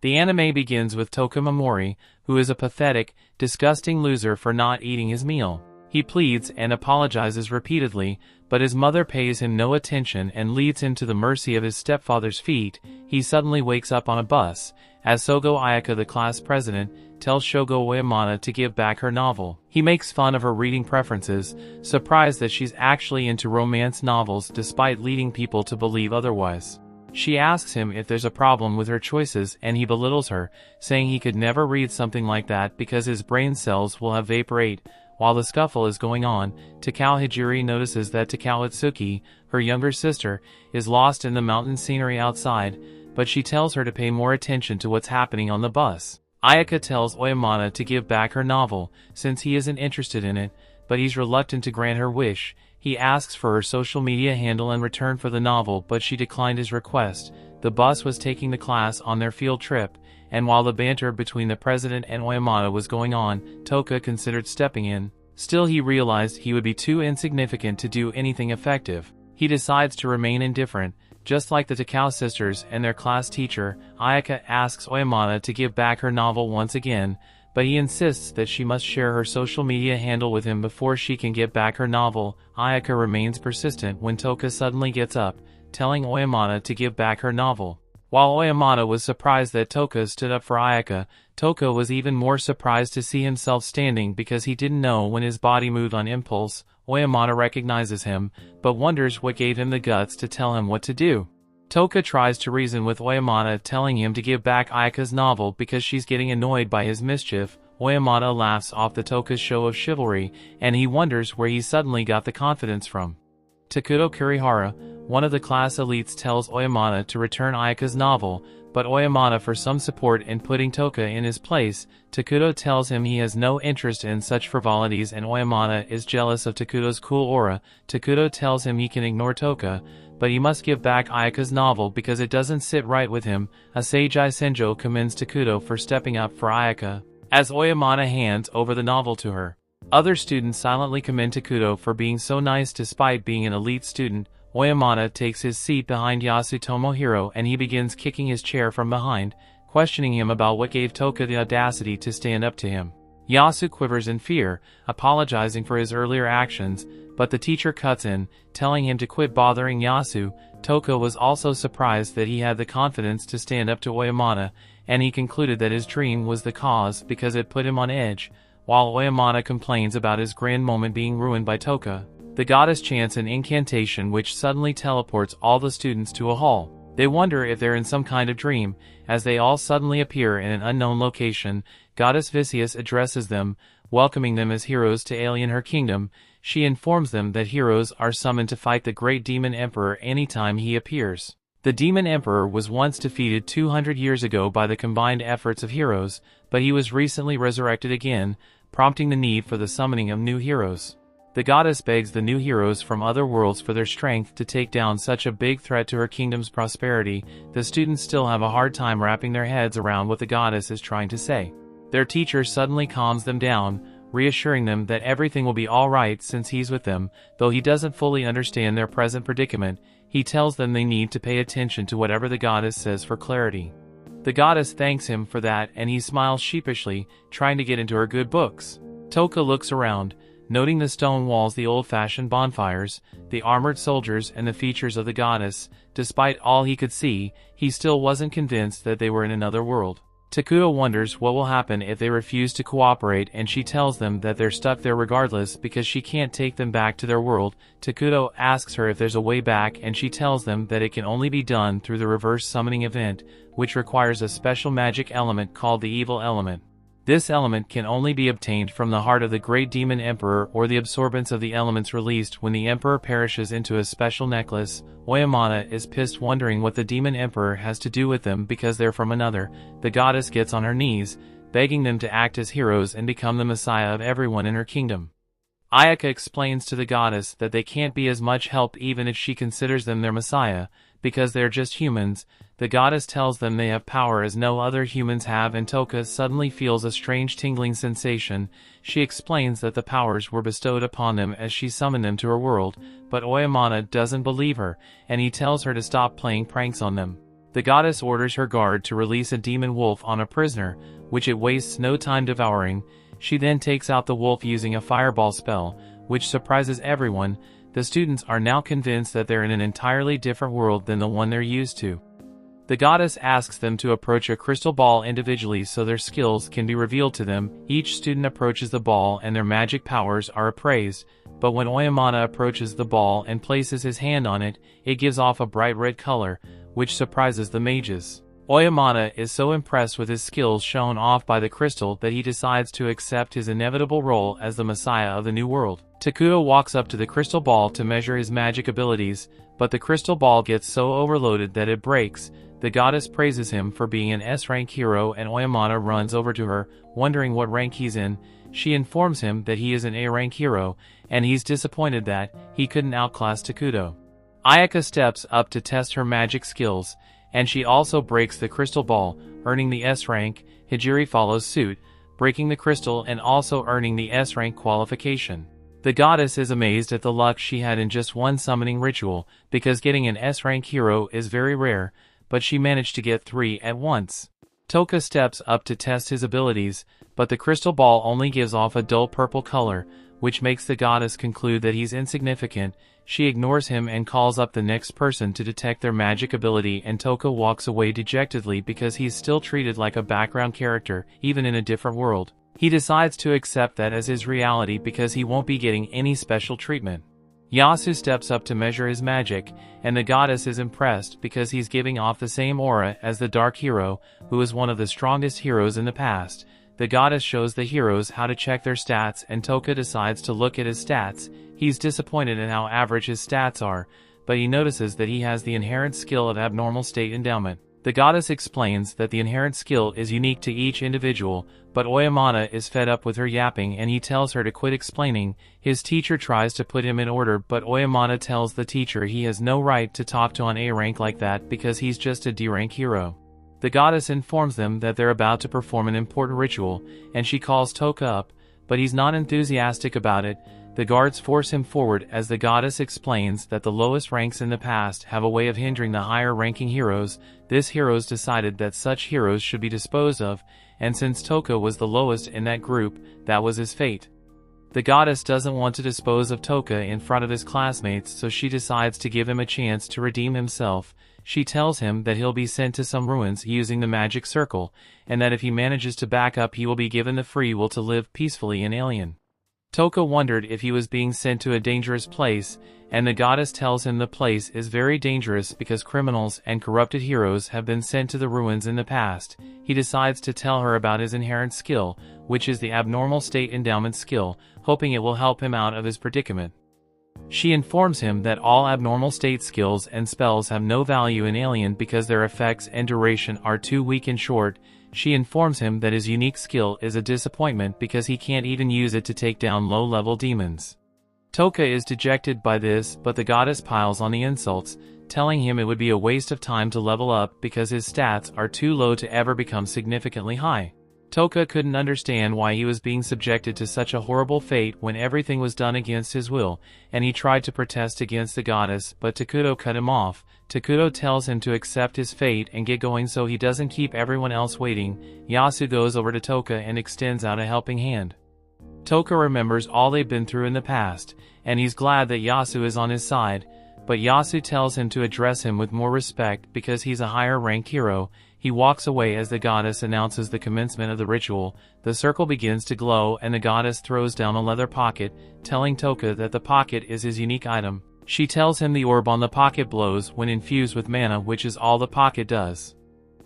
The anime begins with Touka Mimori, who is a pathetic, disgusting loser for not eating his meal. He pleads and apologizes repeatedly, but his mother pays him no attention and leads him to the mercy of his stepfather's feet. He suddenly wakes up on a bus, as Sogo Ayaka, the class president, tells Shogo Oyamata to give back her novel. He makes fun of her reading preferences, surprised that she's actually into romance novels despite leading people to believe otherwise. She asks him if there's a problem with her choices, and he belittles her, saying he could never read something like that because his brain cells will evaporate. While the scuffle is going on, Takao Hijiri notices that Takao Itsuki, her younger sister, is lost in the mountain scenery outside, but she tells her to pay more attention to what's happening on the bus. Ayaka tells Oyamata to give back her novel, since he isn't interested in it, but he's reluctant to grant her wish. He asks for her social media handle in return for the novel, but she declined his request. The bus was taking the class on their field trip, and while the banter between the president and Oyamata was going on, Touka considered stepping in. Still, he realized he would be too insignificant to do anything effective. He decides to remain indifferent. Just like the Takao sisters and their class teacher, Ayaka asks Oyamata to give back her novel once again, but he insists that she must share her social media handle with him before she can get back her novel. Ayaka remains persistent when Touka suddenly gets up, telling Oyamata to give back her novel. While Oyamata was surprised that Touka stood up for Ayaka, Touka was even more surprised to see himself standing because he didn't know when his body moved on impulse. Oyamata recognizes him, but wonders what gave him the guts to tell him what to do. Touka tries to reason with Oyamata, telling him to give back Ayaka's novel because she's getting annoyed by his mischief. Oyamata laughs off the Touka's show of chivalry, and he wonders where he suddenly got the confidence from. Takuto Kurihara, one of the class elites, tells Oyamata to return Ayaka's novel, but Oyamata, for some support in putting Touka in his place, Takuto tells him he has no interest in such frivolities, and Oyamata is jealous of Takuto's cool aura. Takuto tells him he can ignore Touka, but he must give back Ayaka's novel because it doesn't sit right with him. Asagi Senjo commends Takuto for stepping up for Ayaka, as Oyamata hands over the novel to her. Other students silently commend Takuto for being so nice despite being an elite student. Oyamata takes his seat behind Yasu Tomohiro and he begins kicking his chair from behind, questioning him about what gave Touka the audacity to stand up to him. Yasu quivers in fear, apologizing for his earlier actions, but the teacher cuts in, telling him to quit bothering Yasu. Touka was also surprised that he had the confidence to stand up to Oyamata, and he concluded that his dream was the cause because it put him on edge. While Oyamata complains about his grand moment being ruined by Touka, the goddess chants an incantation which suddenly teleports all the students to a hall. They wonder if they're in some kind of dream, as they all suddenly appear in an unknown location. Goddess Vicious addresses them, welcoming them as heroes to alien her kingdom. She informs them that heroes are summoned to fight the great demon emperor anytime he appears. The demon emperor was once defeated 200 years ago by the combined efforts of heroes, but he was recently resurrected again, prompting the need for the summoning of new heroes. The goddess begs the new heroes from other worlds for their strength to take down such a big threat to her kingdom's prosperity. The students still have a hard time wrapping their heads around what the goddess is trying to say. Their teacher suddenly calms them down, reassuring them that everything will be alright since he's with them. Though he doesn't fully understand their present predicament, he tells them they need to pay attention to whatever the goddess says for clarity. The goddess thanks him for that and he smiles sheepishly, trying to get into her good books. Touka looks around, noting the stone walls, the old-fashioned bonfires, the armored soldiers, and the features of the goddess. Despite all he could see, he still wasn't convinced that they were in another world. Takuto wonders what will happen if they refuse to cooperate, and she tells them that they're stuck there regardless because she can't take them back to their world. Takuto asks her if there's a way back, and she tells them that it can only be done through the reverse summoning event, which requires a special magic element called the evil element. This element can only be obtained from the heart of the great demon emperor or the absorbance of the elements released when the emperor perishes into a special necklace. Oyamata is pissed, wondering what the demon emperor has to do with them because they're from another. The goddess gets on her knees, begging them to act as heroes and become the messiah of everyone in her kingdom. Ayaka explains to the goddess that they can't be as much help even if she considers them their messiah, because they're just humans. The goddess tells them they have power as no other humans have, and Touka suddenly feels a strange tingling sensation. She explains that the powers were bestowed upon them as she summoned them to her world, but Oyamata doesn't believe her, and he tells her to stop playing pranks on them. The goddess orders her guard to release a demon wolf on a prisoner, which it wastes no time devouring. She then takes out the wolf using a fireball spell, which surprises everyone. The students are now convinced that they're in an entirely different world than the one they're used to. The goddess asks them to approach a crystal ball individually so their skills can be revealed to them. Each student approaches the ball and their magic powers are appraised, but when Oyamata approaches the ball and places his hand on it, it gives off a bright red color, which surprises the mages. Oyamata is so impressed with his skills shown off by the crystal that he decides to accept his inevitable role as the messiah of the new world. Takuto walks up to the crystal ball to measure his magic abilities, but the crystal ball gets so overloaded that it breaks. The goddess praises him for being an S-rank hero and Oyamata runs over to her, wondering what rank he's in. She informs him that he is an A-rank hero, and he's disappointed that he couldn't outclass Takuto. Ayaka steps up to test her magic skills, and she also breaks the crystal ball, earning the S-rank. Hijiri follows suit, breaking the crystal and also earning the S-rank qualification. The goddess is amazed at the luck she had in just one summoning ritual, because getting an S-rank hero is very rare, but she managed to get 3 at once. Touka steps up to test his abilities, but the crystal ball only gives off a dull purple color, which makes the goddess conclude that he's insignificant. She ignores him and calls up the next person to detect their magic ability, and Touka walks away dejectedly because he's still treated like a background character, even in a different world. He decides to accept that as his reality because he won't be getting any special treatment. Yasu steps up to measure his magic, and the goddess is impressed because he's giving off the same aura as the Dark Hero, who is one of the strongest heroes in the past. The goddess shows the heroes how to check their stats, and Touka decides to look at his stats. He's disappointed in how average his stats are, but he notices that he has the inherent skill of abnormal state endowment. The goddess explains that the inherent skill is unique to each individual, but Oyamata is fed up with her yapping and he tells her to quit explaining. His teacher tries to put him in order, but Oyamata tells the teacher he has no right to talk to an A rank like that because he's just a D rank hero. The goddess informs them that they're about to perform an important ritual, and she calls Touka up, but he's not enthusiastic about it. The guards force him forward as the goddess explains that the lowest ranks in the past have a way of hindering the higher-ranking heroes. This heroes decided that such heroes should be disposed of, and since Touka was the lowest in that group, that was his fate. The goddess doesn't want to dispose of Touka in front of his classmates, so she decides to give him a chance to redeem himself. She tells him that he'll be sent to some ruins using the magic circle, and that if he manages to back up he will be given the free will to live peacefully in Alien. Touka wondered if he was being sent to a dangerous place, and the goddess tells him the place is very dangerous because criminals and corrupted heroes have been sent to the ruins in the past. He decides to tell her about his inherent skill, which is the abnormal state endowment skill, hoping it will help him out of his predicament. She informs him that all abnormal state skills and spells have no value in Alien because their effects and duration are too weak and short. She informs him that his unique skill is a disappointment because he can't even use it to take down low-level demons. Touka is dejected by this, but the goddess piles on the insults, telling him it would be a waste of time to level up because his stats are too low to ever become significantly high. Touka couldn't understand why he was being subjected to such a horrible fate when everything was done against his will, and he tried to protest against the goddess, but Takuto cut him off. Takuto tells him to accept his fate and get going so he doesn't keep everyone else waiting. Yasu goes over to Touka and extends out a helping hand. Touka remembers all they've been through in the past, and he's glad that Yasu is on his side, but Yasu tells him to address him with more respect because he's a higher rank hero. He walks away as the goddess announces the commencement of the ritual. The circle begins to glow and the goddess throws down a leather pocket, telling Touka that the pocket is his unique item. She tells him the orb on the pocket blows when infused with mana, which is all the pocket does.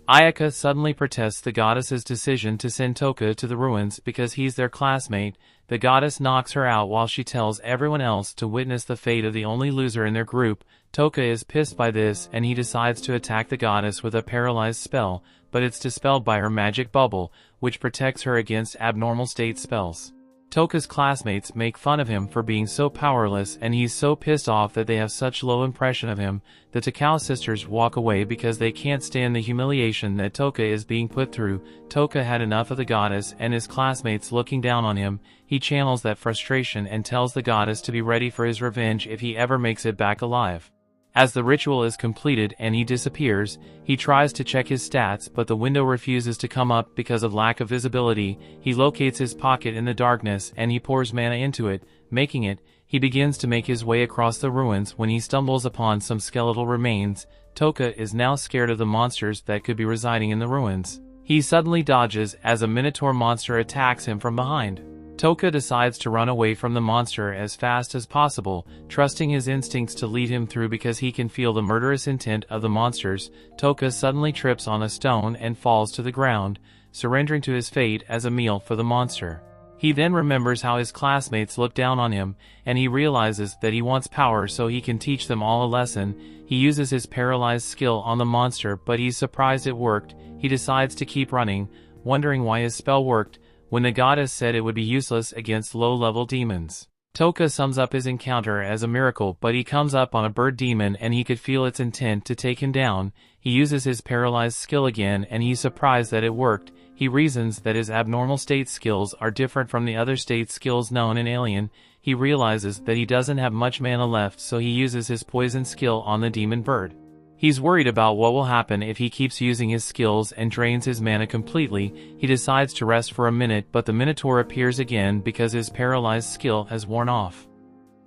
Ayaka suddenly protests the goddess's decision to send Touka to the ruins because he's their classmate. The goddess knocks her out while she tells everyone else to witness the fate of the only loser in their group. Touka is pissed by this and he decides to attack the goddess with a paralyzed spell, but it's dispelled by her magic bubble, which protects her against abnormal state spells. Touka's classmates make fun of him for being so powerless, and he's so pissed off that they have such low impression of him. The Takao sisters walk away because they can't stand the humiliation that Touka is being put through. Touka had enough of the goddess and his classmates looking down on him. He channels that frustration and tells the goddess to be ready for his revenge if he ever makes it back alive. As the ritual is completed and he disappears, he tries to check his stats but the window refuses to come up because of lack of visibility. He locates his pocket in the darkness and he pours mana into it, making it. He begins to make his way across the ruins when he stumbles upon some skeletal remains. Touka is now scared of the monsters that could be residing in the ruins. He suddenly dodges as a minotaur monster attacks him from behind. Touka decides to run away from the monster as fast as possible, trusting his instincts to lead him through because he can feel the murderous intent of the monsters. Touka suddenly trips on a stone and falls to the ground, surrendering to his fate as a meal for the monster. He then remembers how his classmates look down on him, and he realizes that he wants power so he can teach them all a lesson. He uses his paralyzed skill on the monster but he's surprised it worked. He decides to keep running, wondering why his spell worked, when the goddess said it would be useless against low-level demons. Touka sums up his encounter as a miracle but he comes up on a bird demon and he could feel its intent to take him down. He uses his paralyzed skill again and he's surprised that it worked. He reasons that his abnormal state skills are different from the other state skills known in Alien. He realizes that he doesn't have much mana left so he uses his poison skill on the demon bird. He's worried about what will happen if he keeps using his skills and drains his mana completely. He decides to rest for a minute but the Minotaur appears again because his paralyzed skill has worn off.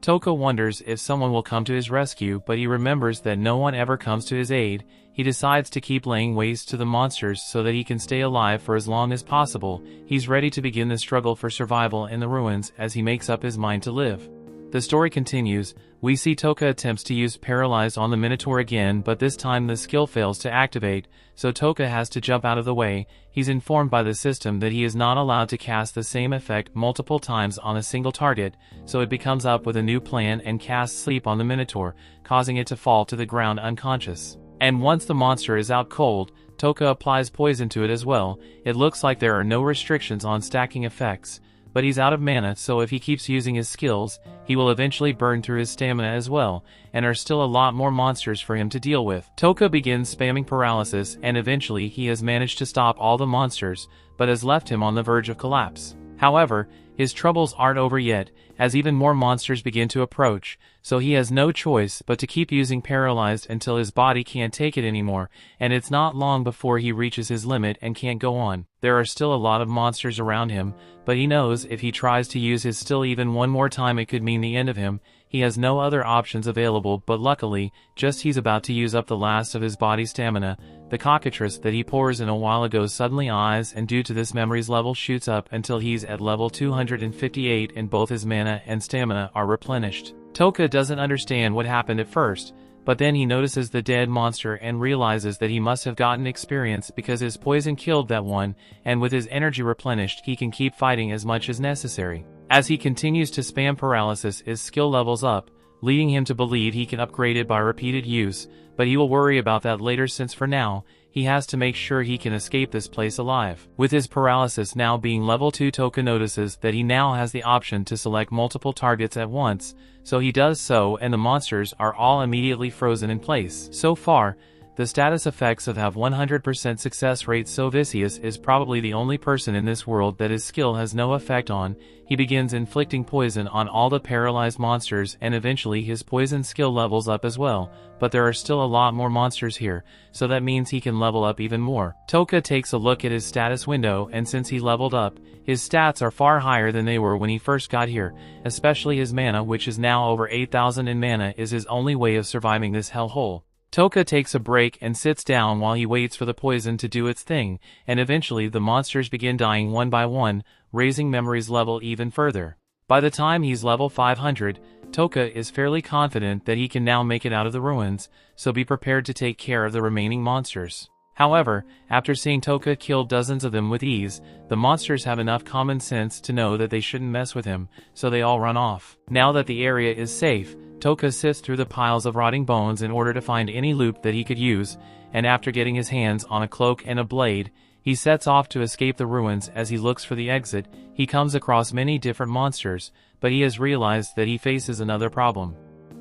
Touka wonders if someone will come to his rescue but he remembers that no one ever comes to his aid. He decides to keep laying waste to the monsters so that he can stay alive for as long as possible. He's ready to begin the struggle for survival in the ruins as he makes up his mind to live. The story continues. We see Touka attempts to use Paralyzed on the Minotaur again but this time the skill fails to activate, so Touka has to jump out of the way. He's informed by the system that he is not allowed to cast the same effect multiple times on a single target, so it becomes up with a new plan and casts Sleep on the Minotaur, causing it to fall to the ground unconscious. And once the monster is out cold, Touka applies poison to it as well. It looks like there are no restrictions on stacking effects, but he's out of mana so if he keeps using his skills, he will eventually burn through his stamina as well, and are still a lot more monsters for him to deal with. Touka begins spamming paralysis and eventually he has managed to stop all the monsters, but has left him on the verge of collapse. However, his troubles aren't over yet, as even more monsters begin to approach, so he has no choice but to keep using Paralyzed until his body can't take it anymore, and it's not long before he reaches his limit and can't go on. There are still a lot of monsters around him, but he knows if he tries to use his still even one more time it could mean the end of him. He has no other options available but luckily, just he's about to use up the last of his body's stamina, the cockatrice that he pours in a while ago suddenly dies and due to this memory's level shoots up until he's at level 258 and both his mana and stamina are replenished. Touka doesn't understand what happened at first, but then he notices the dead monster and realizes that he must have gotten experience because his poison killed that one, and with his energy replenished he can keep fighting as much as necessary. As he continues to spam paralysis his skill levels up, leading him to believe he can upgrade it by repeated use, but he will worry about that later since for now, he has to make sure he can escape this place alive. With his paralysis now being level 2 Touka notices that he now has the option to select multiple targets at once, so he does so and the monsters are all immediately frozen in place. So far, the status effects of have 100% success rate so Vicious is probably the only person in this world that his skill has no effect on. He begins inflicting poison on all the paralyzed monsters and eventually his poison skill levels up as well, but there are still a lot more monsters here, so that means he can level up even more. Touka takes a look at his status window and since he leveled up, his stats are far higher than they were when he first got here, especially his mana which is now over 8,000 and mana is his only way of surviving this hellhole. Touka takes a break and sits down while he waits for the poison to do its thing, and eventually the monsters begin dying one by one, raising memory's level even further. By the time he's level 500, Touka is fairly confident that he can now make it out of the ruins, so be prepared to take care of the remaining monsters. However, after seeing Touka kill dozens of them with ease, the monsters have enough common sense to know that they shouldn't mess with him, so they all run off. Now that the area is safe, Touka sifts through the piles of rotting bones in order to find any loot that he could use, and after getting his hands on a cloak and a blade, he sets off to escape the ruins. As he looks for the exit, he comes across many different monsters, but he has realized that he faces another problem.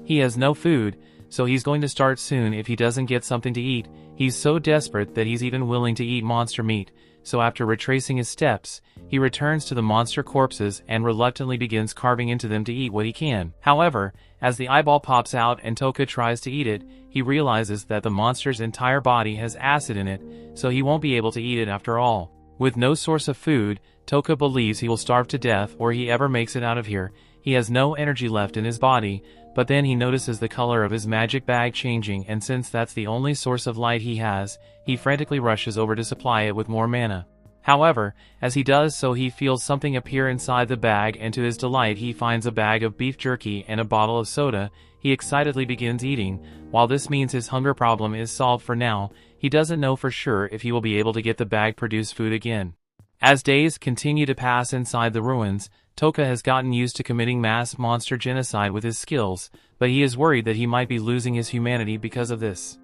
He has no food, so he's going to start soon if he doesn't get something to eat. He's so desperate that he's even willing to eat monster meat, so after retracing his steps, he returns to the monster corpses and reluctantly begins carving into them to eat what he can. However, as the eyeball pops out and Touka tries to eat it, he realizes that the monster's entire body has acid in it, so he won't be able to eat it after all. With no source of food, Touka believes he will starve to death or he ever makes it out of here. He has no energy left in his body, but then he notices the color of his magic bag changing, and since that's the only source of light he has, he frantically rushes over to supply it with more mana. However, as he does so, he feels something appear inside the bag, and to his delight he finds a bag of beef jerky and a bottle of soda. He excitedly begins eating. While this means his hunger problem is solved for now, he doesn't know for sure if he will be able to get the bag-produced food again. As days continue to pass inside the ruins, Touka has gotten used to committing mass monster genocide with his skills, but he is worried that he might be losing his humanity because of this.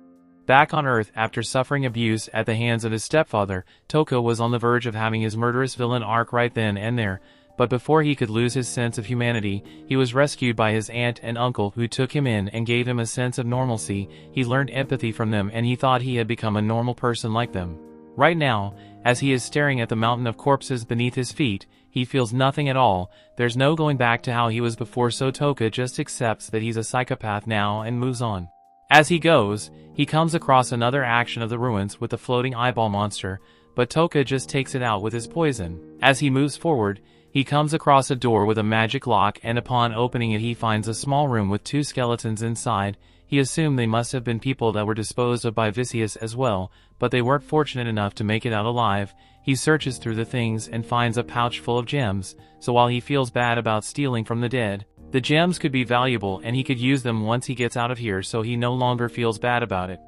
Back on Earth, after suffering abuse at the hands of his stepfather, Touka was on the verge of having his murderous villain arc right then and there, but before he could lose his sense of humanity, he was rescued by his aunt and uncle who took him in and gave him a sense of normalcy. He learned empathy from them and he thought he had become a normal person like them. Right now, as he is staring at the mountain of corpses beneath his feet, he feels nothing at all. There's no going back to how he was before, so Touka just accepts that he's a psychopath now and moves on. As he goes, he comes across another action of the ruins with the floating eyeball monster, but Touka just takes it out with his poison. As he moves forward, he comes across a door with a magic lock, and upon opening it he finds a small room with two skeletons inside. He assumed they must have been people that were disposed of by Vicious as well, but they weren't fortunate enough to make it out alive. He searches through the things and finds a pouch full of gems, so while he feels bad about stealing from the dead, the gems could be valuable and he could use them once he gets out of here, so he no longer feels bad about it.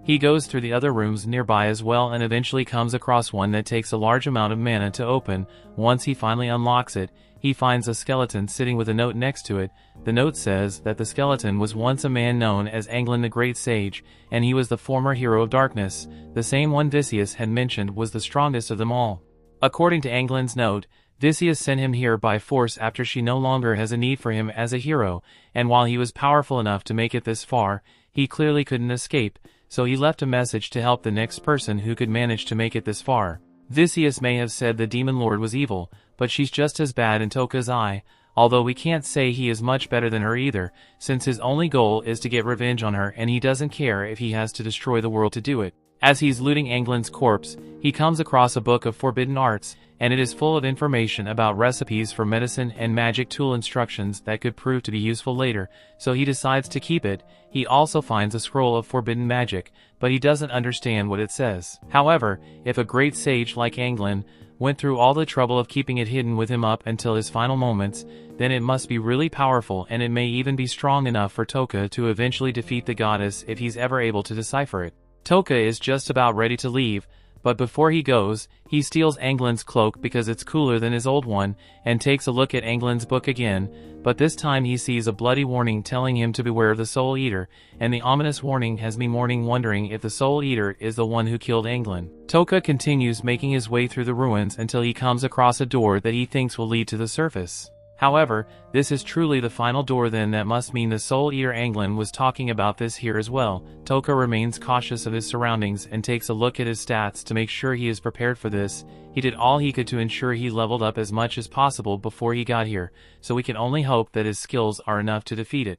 He goes through the other rooms nearby as well and eventually comes across one that takes a large amount of mana to open. Once he finally unlocks it, he finds a skeleton sitting with a note next to it. The note says that the skeleton was once a man known as Anglin the Great Sage, and he was the former hero of darkness, the same one Vicious had mentioned was the strongest of them all. According to Anglin's note, Vicious sent him here by force after she no longer has a need for him as a hero, and while he was powerful enough to make it this far, he clearly couldn't escape, so he left a message to help the next person who could manage to make it this far. Vicious may have said the Demon Lord was evil, but she's just as bad in Touka's eye, although we can't say he is much better than her either, since his only goal is to get revenge on her and he doesn't care if he has to destroy the world to do it. As he's looting Anglin's corpse, he comes across a book of forbidden arts, and it is full of information about recipes for medicine and magic tool instructions that could prove to be useful later, so he decides to keep it. He also finds a scroll of forbidden magic, but he doesn't understand what it says. However, if a great sage like Anglin went through all the trouble of keeping it hidden with him up until his final moments, then it must be really powerful, and it may even be strong enough for Touka to eventually defeat the goddess if he's ever able to decipher it. Touka is just about ready to leave, but before he goes, he steals Anglin's cloak because it's cooler than his old one, and takes a look at Anglin's book again, but this time he sees a bloody warning telling him to beware of the Soul Eater, and the ominous warning has me wondering if the Soul Eater is the one who killed Anglin. Touka continues making his way through the ruins until he comes across a door that he thinks will lead to the surface. However, this is truly the final door, then that must mean the Soul Eater Anglin was talking about this here as well. Touka remains cautious of his surroundings and takes a look at his stats to make sure he is prepared for this. He did all he could to ensure he leveled up as much as possible before he got here, so we can only hope that his skills are enough to defeat it.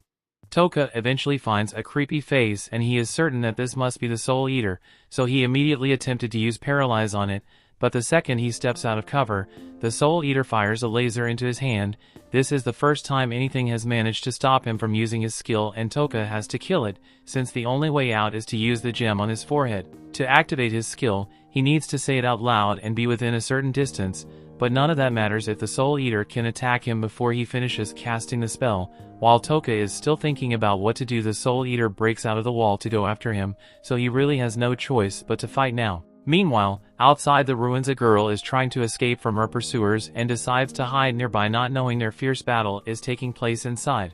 Touka eventually finds a creepy face and he is certain that this must be the Soul Eater, so he immediately attempted to use Paralyze on it, but the second he steps out of cover, the Soul Eater fires a laser into his hand. This is the first time anything has managed to stop him from using his skill, and Touka has to kill it, since the only way out is to use the gem on his forehead. To activate his skill, he needs to say it out loud and be within a certain distance, but none of that matters if the Soul Eater can attack him before he finishes casting the spell. While Touka is still thinking about what to do, the Soul Eater breaks out of the wall to go after him, so he really has no choice but to fight now. Meanwhile, outside the ruins, a girl is trying to escape from her pursuers and decides to hide nearby, not knowing their fierce battle is taking place inside.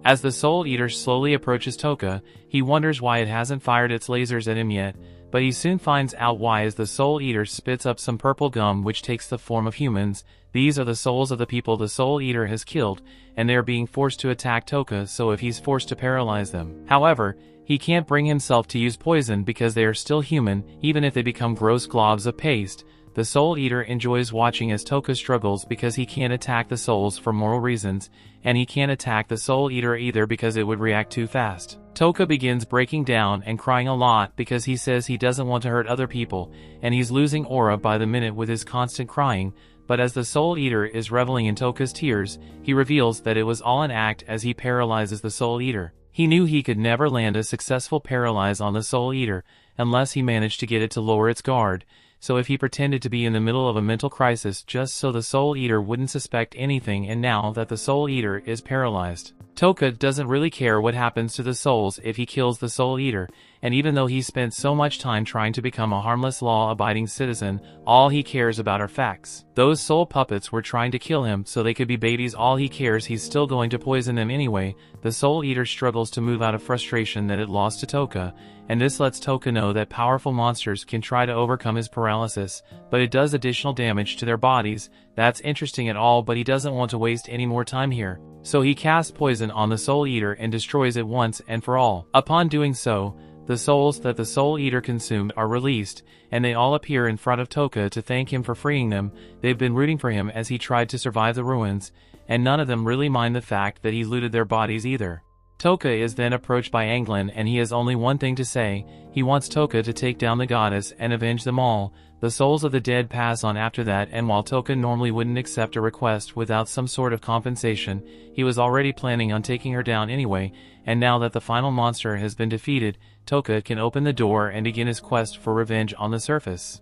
As the Soul Eater slowly approaches Touka, he wonders why it hasn't fired its lasers at him yet, but he soon finds out why as the Soul Eater spits up some purple gum which takes the form of humans. These are the souls of the people the Soul Eater has killed, and they are being forced to attack Touka, so if he's forced to paralyze them. However, he can't bring himself to use poison because they are still human. Even if they become gross globs of paste, The Soul Eater enjoys watching as Touka struggles because he can't attack the souls for moral reasons, and he can't attack the Soul Eater either because it would react too fast. Touka begins breaking down and crying a lot because he says he doesn't want to hurt other people, and he's losing aura by the minute with his constant crying, but as the Soul Eater is reveling in Touka's tears, he reveals that it was all an act as he paralyzes the Soul Eater. He knew he could never land a successful paralyze on the Soul Eater unless he managed to get it to lower its guard, so if he pretended to be in the middle of a mental crisis just so the Soul Eater wouldn't suspect anything, and now that the Soul Eater is paralyzed, Touka doesn't really care what happens to the souls if he kills the Soul Eater, and even though he spent so much time trying to become a harmless law-abiding citizen, all he cares about are facts. Those soul puppets were trying to kill him so they could be babies. All he cares, he's still going to poison them anyway. The Soul Eater struggles to move out of frustration that it lost to Touka, and this lets Touka know that powerful monsters can try to overcome his paralysis, but it does additional damage to their bodies. That's interesting at all, but he doesn't want to waste any more time here. So he casts poison on the Soul Eater and destroys it once and for all. Upon doing so, the souls that the Soul Eater consumed are released, and they all appear in front of Touka to thank him for freeing them. They've been rooting for him as he tried to survive the ruins, and none of them really mind the fact that he looted their bodies either. Touka is then approached by Anglin, and he has only one thing to say. He wants Touka to take down the goddess and avenge them all. The souls of the dead pass on after that, and while Touka normally wouldn't accept a request without some sort of compensation, he was already planning on taking her down anyway, and now that the final monster has been defeated, Touka can open the door and begin his quest for revenge on the surface.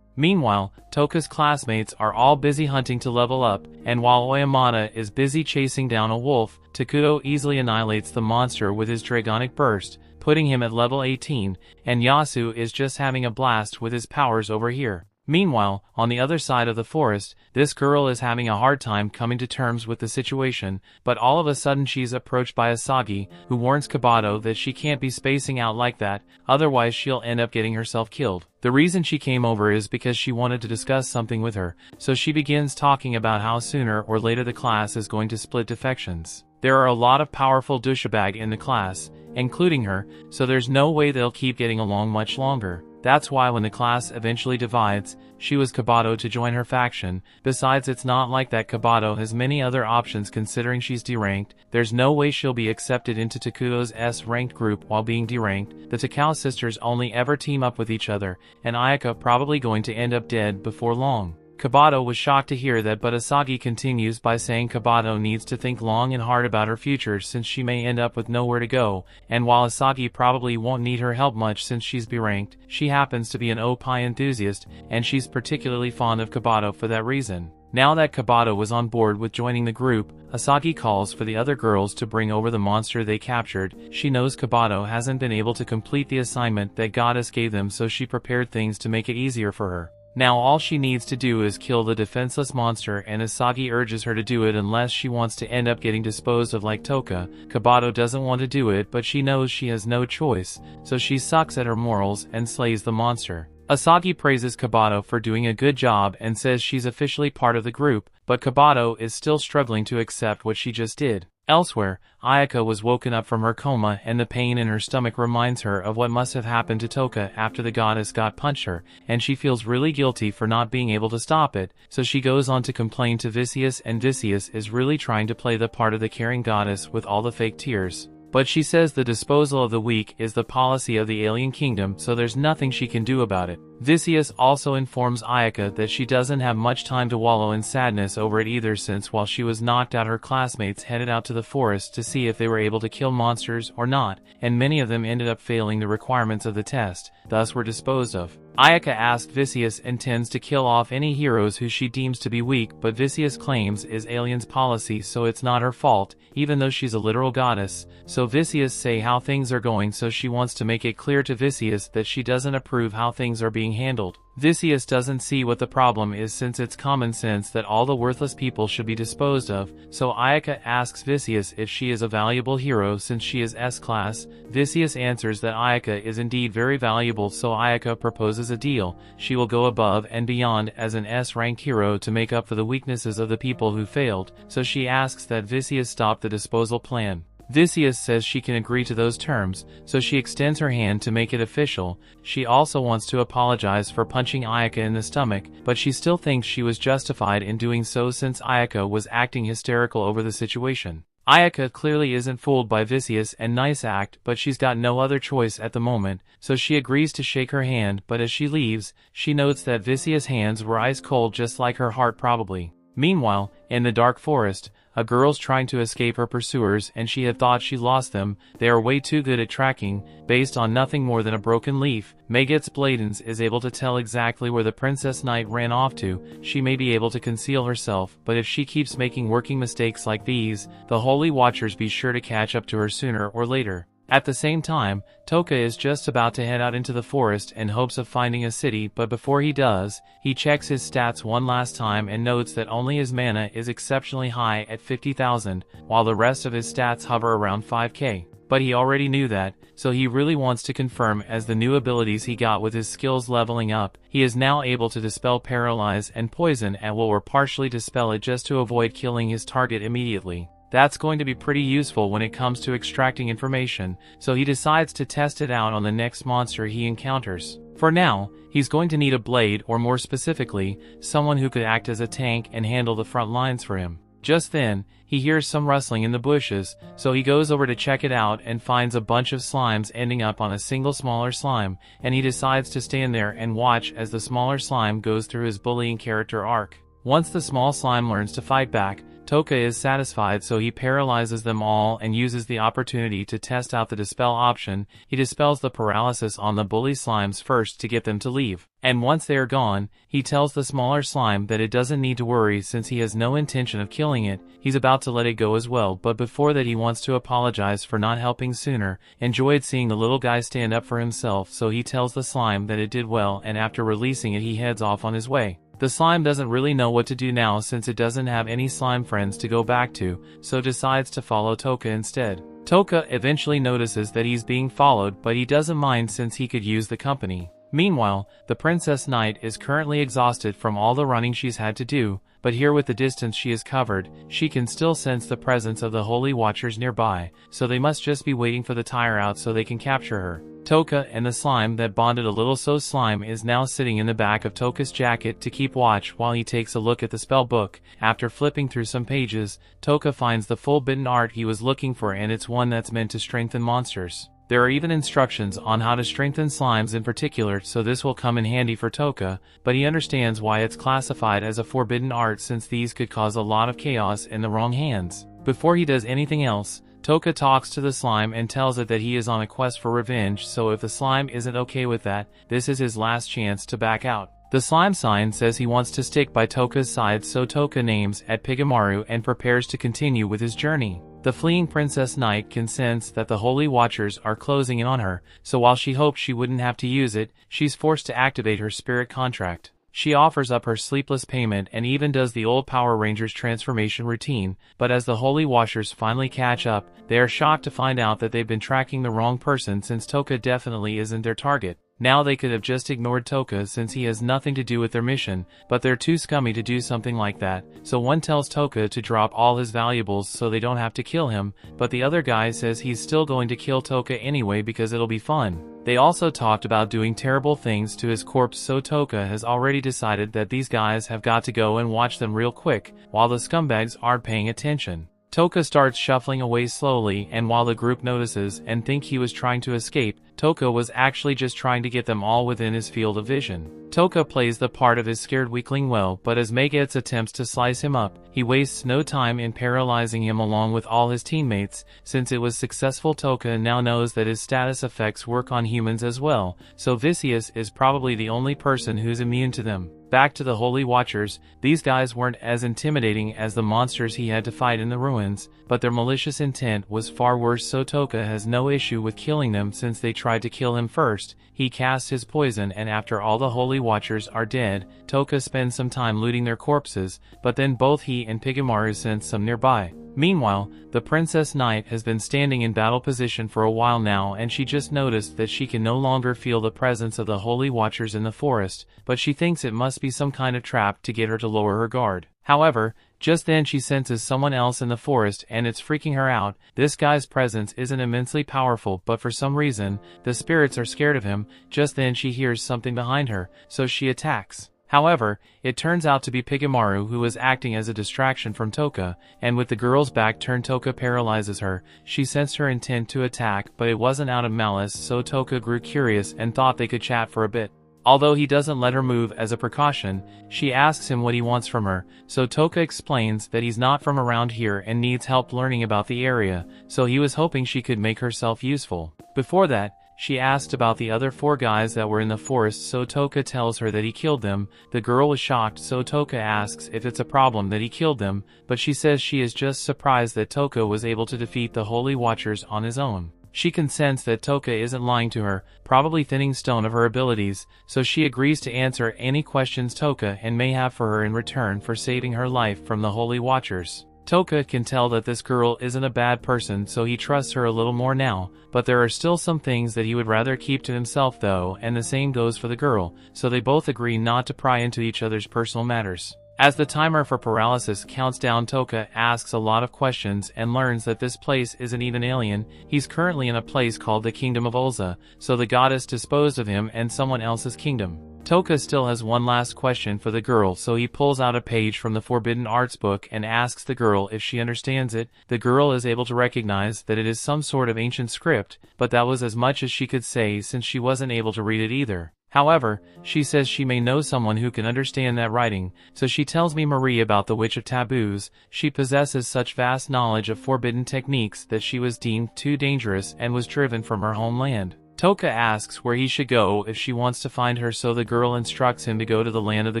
Meanwhile, Touka's classmates are all busy hunting to level up, and while Oyamata is busy chasing down a wolf, Takuto easily annihilates the monster with his Dragonic Burst, putting him at level 18, and Yasu is just having a blast with his powers over here. Meanwhile, on the other side of the forest, this girl is having a hard time coming to terms with the situation, but all of a sudden she's approached by Asagi, who warns Kabato that she can't be spacing out like that, otherwise she'll end up getting herself killed. The reason she came over is because she wanted to discuss something with her, so she begins talking about how sooner or later the class is going to split defections. There are a lot of powerful douchebag in the class, including her, so there's no way they'll keep getting along much longer. That's why when the class eventually divides, she was Kabato to join her faction. Besides, it's not like that Kabato has many other options considering she's deranked. There's no way she'll be accepted into Takuto's S-ranked group while being deranked. The Takao sisters only ever team up with each other, and Ayaka probably going to end up dead before long. Kabato was shocked to hear that, but Asagi continues by saying Kabato needs to think long and hard about her future since she may end up with nowhere to go, and while Asagi probably won't need her help much since she's beranked, she happens to be an OP enthusiast, and she's particularly fond of Kabato for that reason. Now that Kabato was on board with joining the group, Asagi calls for the other girls to bring over the monster they captured. She knows Kabato hasn't been able to complete the assignment that Goddess gave them, so she prepared things to make it easier for her. Now all she needs to do is kill the defenseless monster, and Asagi urges her to do it unless she wants to end up getting disposed of like Touka. Kabato doesn't want to do it, but she knows she has no choice, so she sucks at her morals and slays the monster. Asagi praises Kabato for doing a good job and says she's officially part of the group, but Kabato is still struggling to accept what she just did. Elsewhere, Ayaka was woken up from her coma, and the pain in her stomach reminds her of what must have happened to Touka after the goddess got punched her, and she feels really guilty for not being able to stop it, so she goes on to complain to Vicious, and Vicious is really trying to play the part of the caring goddess with all the fake tears. But she says the disposal of the weak is the policy of the alien kingdom, so there's nothing she can do about it. Vicious also informs Ayaka that she doesn't have much time to wallow in sadness over it either, since while she was knocked out, her classmates headed out to the forest to see if they were able to kill monsters or not, and many of them ended up failing the requirements of the test, thus were disposed of. Ayaka asks Vicious intends to kill off any heroes who she deems to be weak, but Vicious claims is aliens' policy, so it's not her fault, even though she's a literal goddess. So Vicious say how things are going, so she wants to make it clear to Vicious that she doesn't approve how things are being handled. Vicious doesn't see what the problem is, since it's common sense that all the worthless people should be disposed of, so Ayaka asks Vicious if she is a valuable hero since she is S-class. Vicious answers that Ayaka is indeed very valuable, so Ayaka proposes a deal. She will go above and beyond as an S-rank hero to make up for the weaknesses of the people who failed, so she asks that Vicious stop the disposal plan. Vicious says she can agree to those terms, so she extends her hand to make it official. She also wants to apologize for punching Ayaka in the stomach, but she still thinks she was justified in doing so since Ayaka was acting hysterical over the situation. Ayaka clearly isn't fooled by Vicious and nice act, but she's got no other choice at the moment, so she agrees to shake her hand, but as she leaves, she notes that Vicious' hands were ice cold just like her heart probably. Meanwhile, in the dark forest, a girl's trying to escape her pursuers and she had thought she lost them. They are way too good at tracking, based on nothing more than a broken leaf. Meget's Bladens is able to tell exactly where the Princess Knight ran off to. She may be able to conceal herself, but if she keeps making working mistakes like these, the Holy Watchers be sure to catch up to her sooner or later. At the same time, Touka is just about to head out into the forest in hopes of finding a city, but before he does, he checks his stats one last time and notes that only his mana is exceptionally high at 50,000, while the rest of his stats hover around 5k. But he already knew that, so he really wants to confirm as the new abilities he got with his skills leveling up, he is now able to dispel paralyze and poison and will or partially dispel it just to avoid killing his target immediately. That's going to be pretty useful when it comes to extracting information, so he decides to test it out on the next monster he encounters. For now, he's going to need a blade, or more specifically, someone who could act as a tank and handle the front lines for him. Just then, he hears some rustling in the bushes, so he goes over to check it out and finds a bunch of slimes ending up on a single smaller slime, and he decides to stand there and watch as the smaller slime goes through his bullying character arc. Once the small slime learns to fight back, Touka is satisfied, so he paralyzes them all and uses the opportunity to test out the dispel option. He dispels the paralysis on the bully slimes first to get them to leave. And once they are gone, he tells the smaller slime that it doesn't need to worry since he has no intention of killing it. He's about to let it go as well, but before that he wants to apologize for not helping sooner. Enjoyed seeing the little guy stand up for himself, so he tells the slime that it did well, and after releasing it he heads off on his way. The slime doesn't really know what to do now since it doesn't have any slime friends to go back to, so decides to follow Touka instead. Touka eventually notices that he's being followed, but he doesn't mind since he could use the company. Meanwhile, the Princess Knight is currently exhausted from all the running she's had to do, but here with the distance she has covered, she can still sense the presence of the Holy Watchers nearby, so they must just be waiting for the tire out so they can capture her. Touka and the slime that bonded a little, so slime is now sitting in the back of Touka's jacket to keep watch while he takes a look at the spell book. After flipping through some pages, Touka finds the full bitten art he was looking for, and it's one that's meant to strengthen monsters. There are even instructions on how to strengthen slimes in particular, so this will come in handy for Touka, but he understands why it's classified as a forbidden art since these could cause a lot of chaos in the wrong hands. Before he does anything else, Touka talks to the slime and tells it that he is on a quest for revenge, so if the slime isn't okay with that, this is his last chance to back out. The slime sign says he wants to stick by Touka's side, so Touka names at Pigamaru and prepares to continue with his journey. The fleeing Princess Knight can sense that the Holy Watchers are closing in on her, so while she hoped she wouldn't have to use it, she's forced to activate her spirit contract. She offers up her sleepless payment and even does the old Power Rangers transformation routine, but as the Holy Watchers finally catch up, they are shocked to find out that they've been tracking the wrong person since Touka definitely isn't their target. Now they could have just ignored Touka since he has nothing to do with their mission, but they're too scummy to do something like that, so one tells Touka to drop all his valuables so they don't have to kill him, but the other guy says he's still going to kill Touka anyway because it'll be fun. They also talked about doing terrible things to his corpse, so Touka has already decided that these guys have got to go and watch them real quick, while the scumbags aren't paying attention. Touka starts shuffling away slowly, and while the group notices and think he was trying to escape, Touka was actually just trying to get them all within his field of vision. Touka plays the part of his scared weakling well, but as Meget's attempts to slice him up, he wastes no time in paralyzing him along with all his teammates. Since it was successful, Touka now knows that his status effects work on humans as well, so Vicious is probably the only person who's immune to them. Back to the Holy Watchers, these guys weren't as intimidating as the monsters he had to fight in the ruins, but their malicious intent was far worse, so Touka has no issue with killing them since they tried to kill him first. He casts his poison, and after all the Holy Watchers are dead, Touka spends some time looting their corpses, but then both he and Pigamaru sense some nearby. Meanwhile, the Princess Knight has been standing in battle position for a while now, and she just noticed that she can no longer feel the presence of the Holy Watchers in the forest, but she thinks it must be some kind of trap to get her to lower her guard. However, just then she senses someone else in the forest and it's freaking her out. This guy's presence isn't immensely powerful, but for some reason, the spirits are scared of him. Just then she hears something behind her, so she attacks. However, it turns out to be Pigamaru, who was acting as a distraction from Touka, and with the girl's back turned, Touka paralyzes her. She sensed her intent to attack, but it wasn't out of malice, so Touka grew curious and thought they could chat for a bit. Although he doesn't let her move as a precaution, she asks him what he wants from her, so Touka explains that he's not from around here and needs help learning about the area, so he was hoping she could make herself useful. Before that, she asked about the other 4 guys that were in the forest, so Touka tells her that he killed them. The girl was shocked, so Touka asks if it's a problem that he killed them, but she says she is just surprised that Touka was able to defeat the Holy Watchers on his own. She can sense that Touka isn't lying to her, probably thinning stone of her abilities, so she agrees to answer any questions Touka and may have for her in return for saving her life from the Holy Watchers. Touka can tell that this girl isn't a bad person, so he trusts her a little more now, but there are still some things that he would rather keep to himself though, and the same goes for the girl, so they both agree not to pry into each other's personal matters. As the timer for paralysis counts down, Touka asks a lot of questions and learns that this place isn't even alien. He's currently in a place called the Kingdom of Ulza, so the goddess disposed of him in someone else's kingdom. Touka still has one last question for the girl, so he pulls out a page from the Forbidden Arts book and asks the girl if she understands it. The girl is able to recognize that it is some sort of ancient script, but that was as much as she could say since she wasn't able to read it either. However, she says she may know someone who can understand that writing, so she tells Mimori about the Witch of Taboos. She possesses such vast knowledge of forbidden techniques that she was deemed too dangerous and was driven from her homeland. Touka asks where he should go if she wants to find her, so the girl instructs him to go to the land of the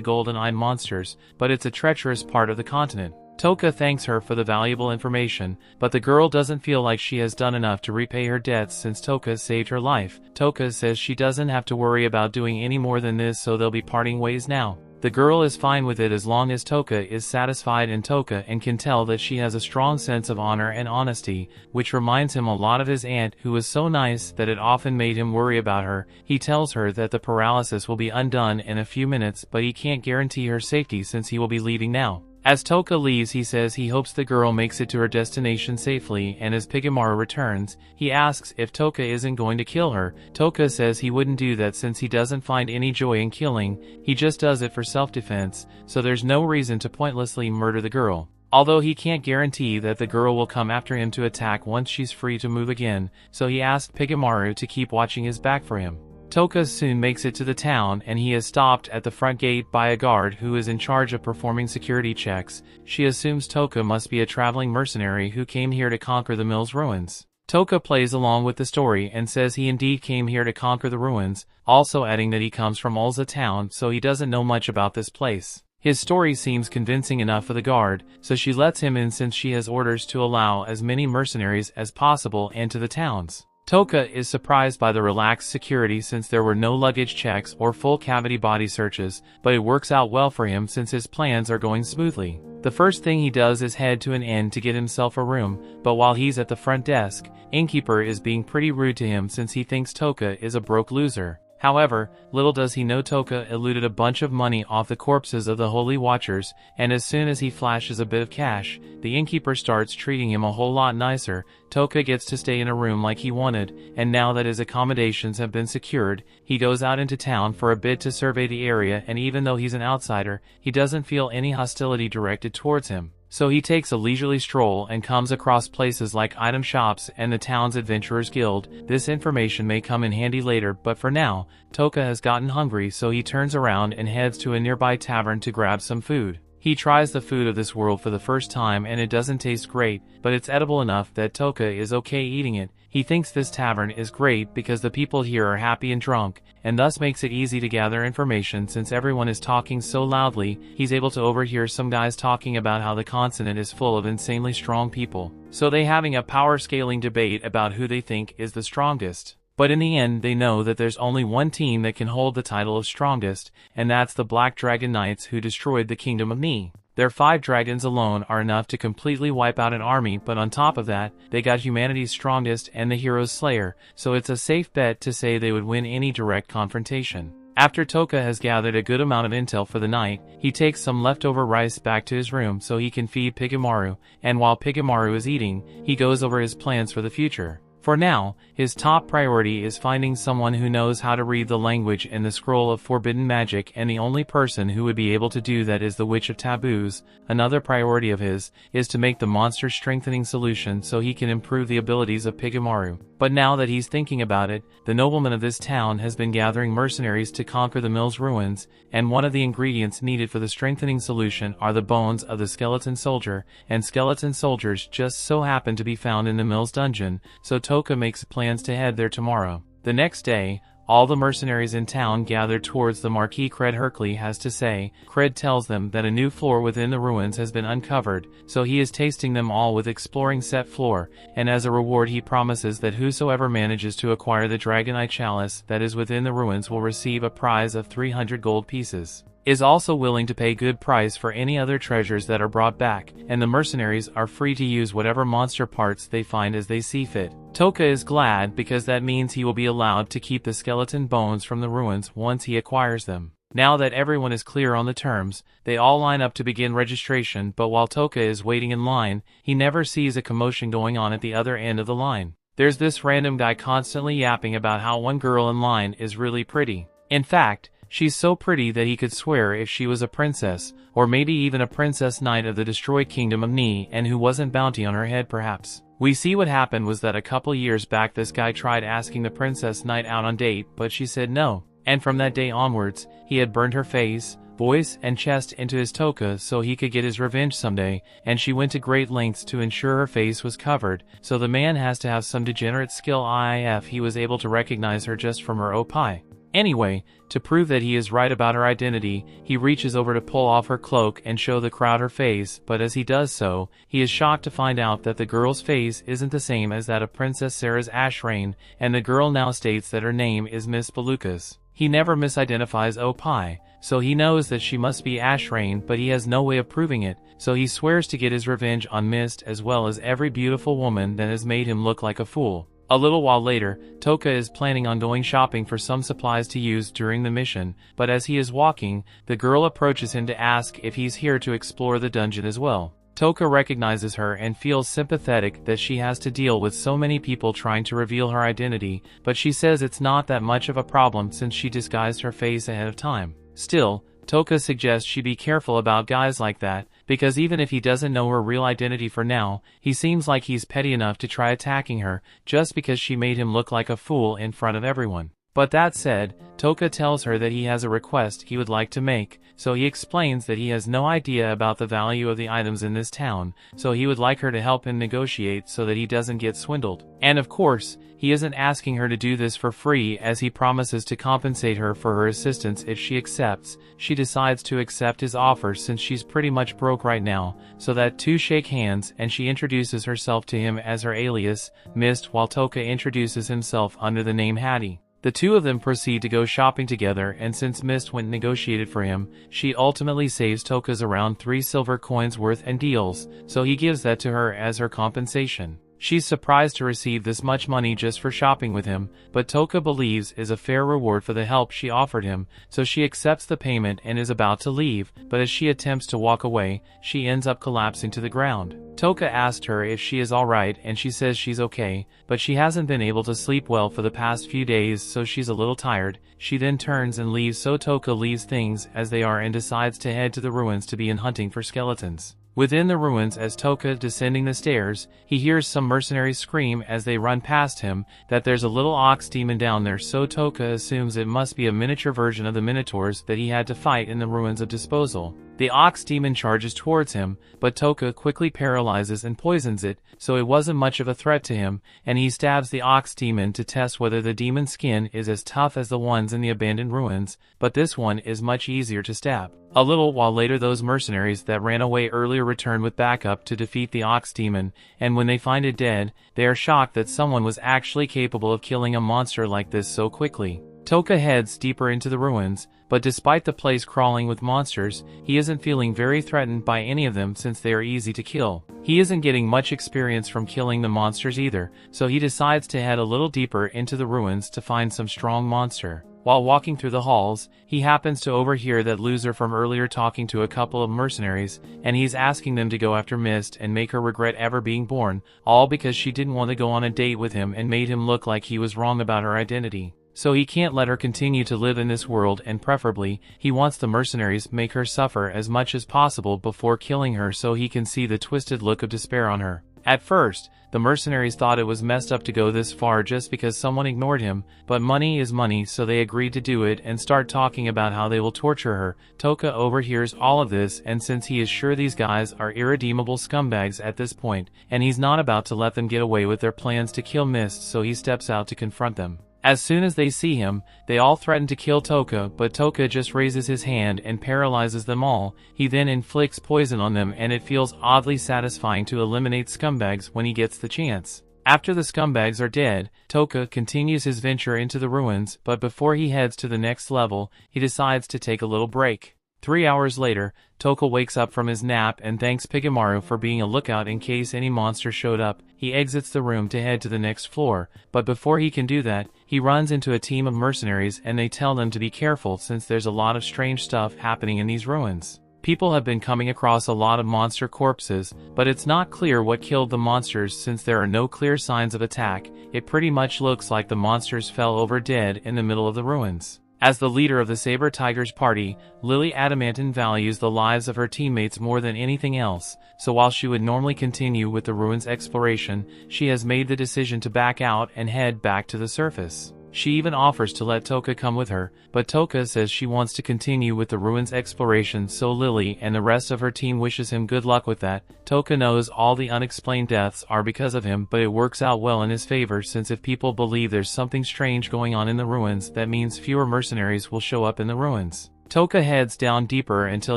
golden-eyed monsters, but it's a treacherous part of the continent. Touka thanks her for the valuable information, but the girl doesn't feel like she has done enough to repay her debts since Touka saved her life. Touka says she doesn't have to worry about doing any more than this, so they'll be parting ways now. The girl is fine with it as long as Touka is satisfied, and Touka and can tell that she has a strong sense of honor and honesty, which reminds him a lot of his aunt, who was so nice that it often made him worry about her. He tells her that the paralysis will be undone in a few minutes, but he can't guarantee her safety since he will be leaving now. As Touka leaves, he says he hopes the girl makes it to her destination safely, and as Pigamaru returns, he asks if Touka isn't going to kill her. Touka says he wouldn't do that since he doesn't find any joy in killing, he just does it for self-defense, so there's no reason to pointlessly murder the girl. Although he can't guarantee that the girl will come after him to attack once she's free to move again, so he asked Pigamaru to keep watching his back for him. Touka soon makes it to the town, and he is stopped at the front gate by a guard who is in charge of performing security checks. She assumes Touka must be a traveling mercenary who came here to conquer the mill's ruins. Touka plays along with the story and says he indeed came here to conquer the ruins, also adding that he comes from Ulza town, so he doesn't know much about this place. His story seems convincing enough for the guard, so she lets him in since she has orders to allow as many mercenaries as possible into the towns. Touka is surprised by the relaxed security since there were no luggage checks or full cavity body searches, but it works out well for him since his plans are going smoothly. The first thing he does is head to an inn to get himself a room, but while he's at the front desk, innkeeper is being pretty rude to him since he thinks Touka is a broke loser. However, little does he know Touka eluded a bunch of money off the corpses of the Holy Watchers, and as soon as he flashes a bit of cash, the innkeeper starts treating him a whole lot nicer. Touka gets to stay in a room like he wanted, and now that his accommodations have been secured, he goes out into town for a bit to survey the area, and even though he's an outsider, he doesn't feel any hostility directed towards him. So he takes a leisurely stroll and comes across places like item shops and the town's adventurers guild. This information may come in handy later, but for now, Touka has gotten hungry, so he turns around and heads to a nearby tavern to grab some food. He tries the food of this world for the first time and it doesn't taste great, but it's edible enough that Touka is okay eating it. He thinks this tavern is great because the people here are happy and drunk, and thus makes it easy to gather information since everyone is talking so loudly. He's able to overhear some guys talking about how the continent is full of insanely strong people, so they having a power scaling debate about who they think is the strongest. But in the end they know that there's only one team that can hold the title of strongest, and that's the Black Dragon Knights who destroyed the Kingdom of Ni. Their 5 dragons alone are enough to completely wipe out an army, but on top of that, they got humanity's strongest and the hero's slayer, so it's a safe bet to say they would win any direct confrontation. After Touka has gathered a good amount of intel for the night, he takes some leftover rice back to his room so he can feed Pigamaru, and while Pigamaru is eating, he goes over his plans for the future. For now, his top priority is finding someone who knows how to read the language in the scroll of forbidden magic, and the only person who would be able to do that is the Witch of Taboos. Another priority of his is to make the monster strengthening solution so he can improve the abilities of Pigamaru. But now that he's thinking about it, the nobleman of this town has been gathering mercenaries to conquer the mill's ruins, and one of the ingredients needed for the strengthening solution are the bones of the skeleton soldier, and skeleton soldiers just so happen to be found in the mill's dungeon, so Touka makes plans to head there tomorrow. The next day, all the mercenaries in town gather towards the Marquis Cred Hercley has to say. Cred tells them that a new floor within the ruins has been uncovered, so he is tasting them all with exploring set floor, and as a reward he promises that whosoever manages to acquire the Dragon Eye Chalice that is within the ruins will receive a prize of 300 gold pieces. Is also willing to pay good price for any other treasures that are brought back, and the mercenaries are free to use whatever monster parts they find as they see fit. Touka is glad because that means he will be allowed to keep the skeleton bones from the ruins once he acquires them. Now that everyone is clear on the terms, they all line up to begin registration, but while Touka is waiting in line, he never sees a commotion going on at the other end of the line. There's this random guy constantly yapping about how one girl in line is really pretty. In fact, she's so pretty that he could swear if she was a princess, or maybe even a princess knight of the destroyed kingdom of Ni, and who wasn't bounty on her head perhaps. We see what happened was that a couple years back this guy tried asking the princess knight out on date, but she said no. And from that day onwards, he had burned her face, voice, and chest into his toka so he could get his revenge someday, and she went to great lengths to ensure her face was covered, so the man has to have some degenerate skill if he was able to recognize her just from her opai. Anyway, to prove that he is right about her identity, he reaches over to pull off her cloak and show the crowd her face, but as he does so, he is shocked to find out that the girl's face isn't the same as that of Princess Sarah's Ashrain, and the girl now states that her name is Miss Belucas. He never misidentifies Opai, so he knows that she must be Ashrain, but he has no way of proving it, so he swears to get his revenge on Mist as well as every beautiful woman that has made him look like a fool. A little while later, Touka is planning on going shopping for some supplies to use during the mission, but as he is walking, the girl approaches him to ask if he's here to explore the dungeon as well. Touka recognizes her and feels sympathetic that she has to deal with so many people trying to reveal her identity, but she says it's not that much of a problem since she disguised her face ahead of time. Still, Touka suggests she be careful about guys like that, because even if he doesn't know her real identity for now, he seems like he's petty enough to try attacking her, just because she made him look like a fool in front of everyone. But that said, Touka tells her that he has a request he would like to make, so he explains that he has no idea about the value of the items in this town, so he would like her to help him negotiate so that he doesn't get swindled. And of course, he isn't asking her to do this for free, as he promises to compensate her for her assistance if she accepts. She decides to accept his offer since she's pretty much broke right now, so that two shake hands and she introduces herself to him as her alias, Mist, while Touka introduces himself under the name Hattie. The two of them proceed to go shopping together, and since Mist went and negotiated for him, she ultimately saves Touka's around 3 silver coins worth and deals, so he gives that to her as her compensation. She's surprised to receive this much money just for shopping with him, but Touka believes is a fair reward for the help she offered him, so she accepts the payment and is about to leave, but as she attempts to walk away, she ends up collapsing to the ground. Touka asked her if she is alright and she says she's okay, but she hasn't been able to sleep well for the past few days, so she's a little tired. She then turns and leaves, so Touka leaves things as they are and decides to head to the ruins to begin hunting for skeletons. Within the ruins, as Touka descending the stairs, he hears some mercenaries scream as they run past him that there's a little ox demon down there, so Touka assumes it must be a miniature version of the minotaurs that he had to fight in the ruins of Disposal. The ox demon charges towards him, but Touka quickly paralyzes and poisons it, so it wasn't much of a threat to him, and he stabs the ox demon to test whether the demon's skin is as tough as the ones in the abandoned ruins, but this one is much easier to stab. A little while later, those mercenaries that ran away earlier return with backup to defeat the ox demon, and when they find it dead, they are shocked that someone was actually capable of killing a monster like this so quickly. Touka heads deeper into the ruins, but despite the place crawling with monsters, he isn't feeling very threatened by any of them since they are easy to kill. He isn't getting much experience from killing the monsters either, so he decides to head a little deeper into the ruins to find some strong monster. While walking through the halls, he happens to overhear that loser from earlier talking to a couple of mercenaries, and he's asking them to go after Mist and make her regret ever being born, all because she didn't want to go on a date with him and made him look like he was wrong about her identity. So he can't let her continue to live in this world, and preferably, he wants the mercenaries make her suffer as much as possible before killing her so he can see the twisted look of despair on her. At first, the mercenaries thought it was messed up to go this far just because someone ignored him, but money is money, so they agreed to do it and start talking about how they will torture her. Touka overhears all of this, and since he is sure these guys are irredeemable scumbags at this point, and he's not about to let them get away with their plans to kill Mist, so he steps out to confront them. As soon as they see him, they all threaten to kill Touka, but Touka just raises his hand and paralyzes them all. He then inflicts poison on them, and it feels oddly satisfying to eliminate scumbags when he gets the chance. After the scumbags are dead, Touka continues his venture into the ruins, but before he heads to the next level, he decides to take a little break. 3 hours later, Touka wakes up from his nap and thanks Pigamaru for being a lookout in case any monster showed up. He exits the room to head to the next floor, but before he can do that, he runs into a team of mercenaries and they tell them to be careful since there's a lot of strange stuff happening in these ruins. People have been coming across a lot of monster corpses, but it's not clear what killed the monsters since there are no clear signs of attack. It pretty much looks like the monsters fell over dead in the middle of the ruins. As the leader of the Saber Tigers party, Lily Adamantine values the lives of her teammates more than anything else, so while she would normally continue with the ruins exploration, she has made the decision to back out and head back to the surface. She even offers to let Touka come with her, but Touka says she wants to continue with the ruins exploration, so Lily and the rest of her team wishes him good luck with that. Touka knows all the unexplained deaths are because of him, but it works out well in his favor since if people believe there's something strange going on in the ruins, that means fewer mercenaries will show up in the ruins. Touka heads down deeper until